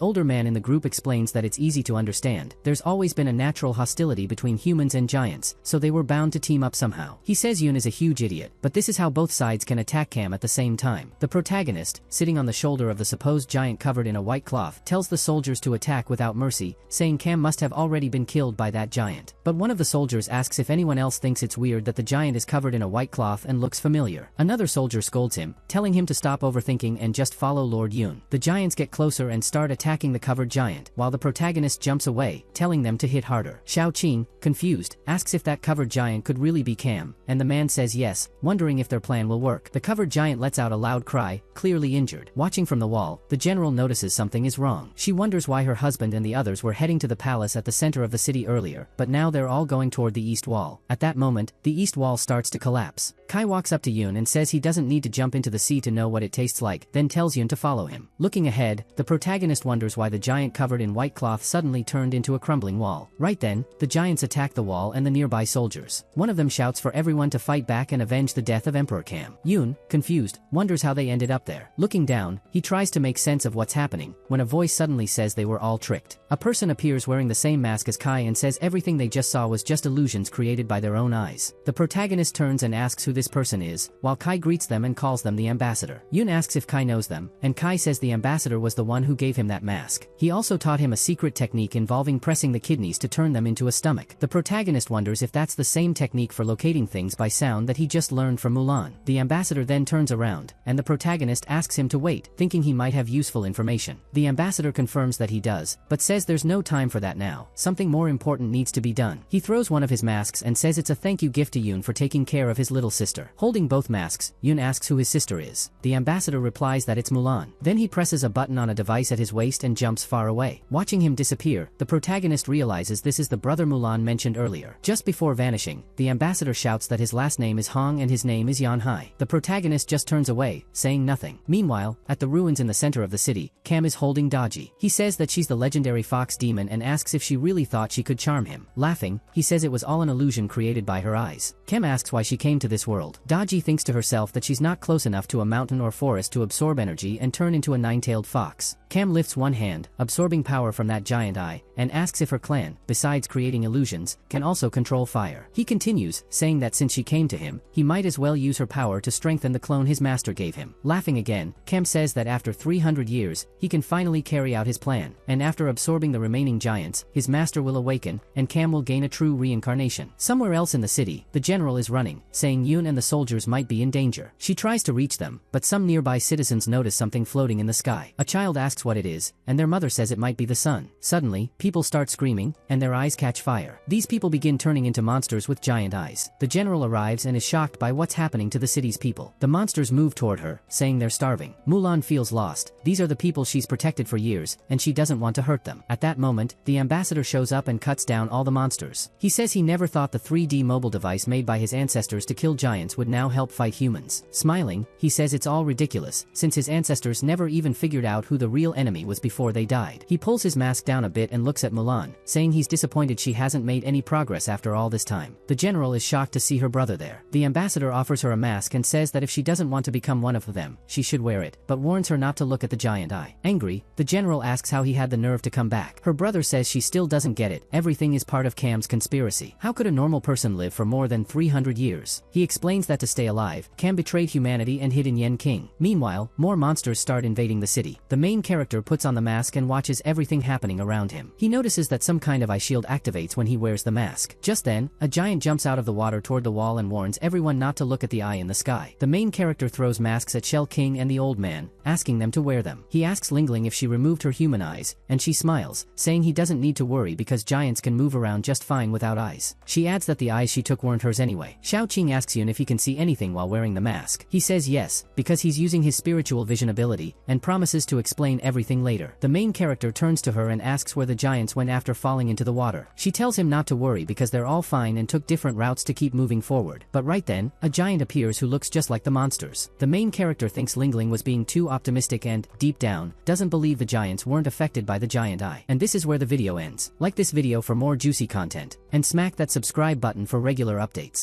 older man in the group explains that it's easy to understand. There's always been a natural hostility between humans and giants, so they were bound to team up somehow. He says Yun is a huge idiot, but this is how both sides can attack Cam at the same time. The protagonist, sitting on the shoulder of the supposed giant covered in a white cloth, tells the soldiers to attack without mercy, saying Cam must have already been killed by that giant. But one of the soldiers asks if anyone else thinks it's weird that the giant is covered in a white cloth and looks familiar. Another soldier scolds him, telling him to stop overthinking and just follow Lord Yun. The giants get closer and start attacking the covered giant, while the protagonist jumps away, telling them to hit harder. Xiao Qing, confused, asks if that covered giant could really be Cam, and the man says yes, wondering if their plan will work. The covered giant lets out a loud cry, clearly injured. Watching from the wall, the general notices something is wrong. She wonders why her husband and the others were heading to the palace at the center of the city earlier, but now they're all going toward the east wall. At that moment, the east wall starts to collapse. Kai walks up to Yoon and says he doesn't need to jump into the sea to know what it tastes like, then tells Yoon to follow him. Looking ahead, the protagonist wonders why the giant covered in white cloth suddenly turned into a crumbling wall. Right then, the giants attack the wall and the nearby soldiers. One of them shouts for everyone to fight back and avenge the death of Emperor Cam. Yoon, confused, wonders how they ended up there. Looking down, he tries to make sense of what's happening, when a voice suddenly says they were all tricked. A person appears wearing the same mask as Kai and says everything they just saw was just illusions created by their own eyes. The protagonist turns and asks who this person is, while Kai greets them and calls them the ambassador. Yoon asks if Kai knows them, and Kai says the ambassador was the one who gave him that mask. He also taught him a secret technique involving pressing the kidneys to turn them into a stomach. The protagonist wonders if that's the same technique for locating things by sound that he just learned from Mulan. The ambassador then turns around, and the protagonist asks him to wait, thinking he might have useful information. The ambassador confirms that he does, but says there's no time for that now. Something more important needs to be done. He throws one of his masks and says it's a thank you gift to Yoon for taking care of his little sister. Holding both masks, Yoon asks who his sister is. The ambassador replies that it's Mulan. Then he presses a button on a device at his waist and jumps far away. Watching him disappear, the protagonist realizes this is the brother Mulan mentioned earlier. Just before vanishing, the ambassador shouts that his last name is Hong and his name is Yan Hai. The protagonist just turns away, saying nothing. Meanwhile, at the ruins in the center of the city, Cam is holding Daji. He says that she's the legendary fox demon and asks if she really thought she could charm him. Laughing, he says it was all an illusion created by her eyes. Cam asks why she came to this world. Daji thinks to herself that she's not close enough to a mountain or forest to absorb energy and turn into a nine-tailed fox. Cam lifts one hand, absorbing power from that giant eye, and asks if her clan, besides creating illusions, can also control fire. He continues, saying that since she came to him, he might as well use her power to strengthen the clone his master gave him. Laughing again, Cam says that after 300 years, he can finally carry out his plan, and after absorbing the remaining giants, his master will awaken, and Cam will gain a true reincarnation. Somewhere else in the city, the general is running, saying Yoon and the soldiers might be in danger. She tries to reach them, but some nearby citizens notice something floating in the sky. A child asks what it is, and their mother says it might be the sun. Suddenly, people start screaming, and their eyes catch fire. These people begin turning into monsters with giant eyes. The general arrives and is shocked by what's happening to the city's people. The monsters move toward her, saying they're starving. Mulan feels lost. These are the people she's protected for years, and she doesn't want to hurt them. At that moment, the ambassador shows up and cuts down all the monsters. He says he never thought the 3D mobile device made by his ancestors to kill giants would now help fight humans. Smiling, he says it's all ridiculous, since his ancestors never even figured out who the real enemy was before they died. He pulls his mask down a bit and looks at Mulan, saying he's disappointed she hasn't made any progress after all this time. The general is shocked to see her brother there. The ambassador offers her a mask and says that if she doesn't want to become one of them, she should wear it, but warns her not to look at the giant eye. Angry, the general asks how he had the nerve to come back. Her brother says she still doesn't get it. Everything is part of Cam's conspiracy. How could a normal person live for more than 300 years? He explains that to stay alive, Cam betrayed humanity and hid in Yen King. Meanwhile, more monsters start invading the city. The main character puts on the mask and watches everything happening around him. He notices that some kind of eye shield activates when he wears the mask. Just then, a giant jumps out of the water toward the wall and warns everyone not to look at the eye in the sky. The main character throws masks at Shell King and the old man, asking them to wear them. He asks Lingling if she removed her human eyes, and she smiles, saying he doesn't need to worry because giants can move around just fine without eyes. She adds that the eyes she took weren't hers anyway. Xiao Qing asks Yun if he can see anything while wearing the mask. He says yes, because he's using his spiritual vision ability, and promises to explain everything later. The main character turns to her and asks where the giants went after falling into the water. She tells him not to worry because they're all fine and took different routes to keep moving forward. But right then, a giant appears who looks just like the monsters. The main character thinks Lingling was being too optimistic and, deep down, doesn't believe the giants weren't affected by the giant eye. And this is where the video ends. Like this video for more juicy content, and smack that subscribe button for regular updates.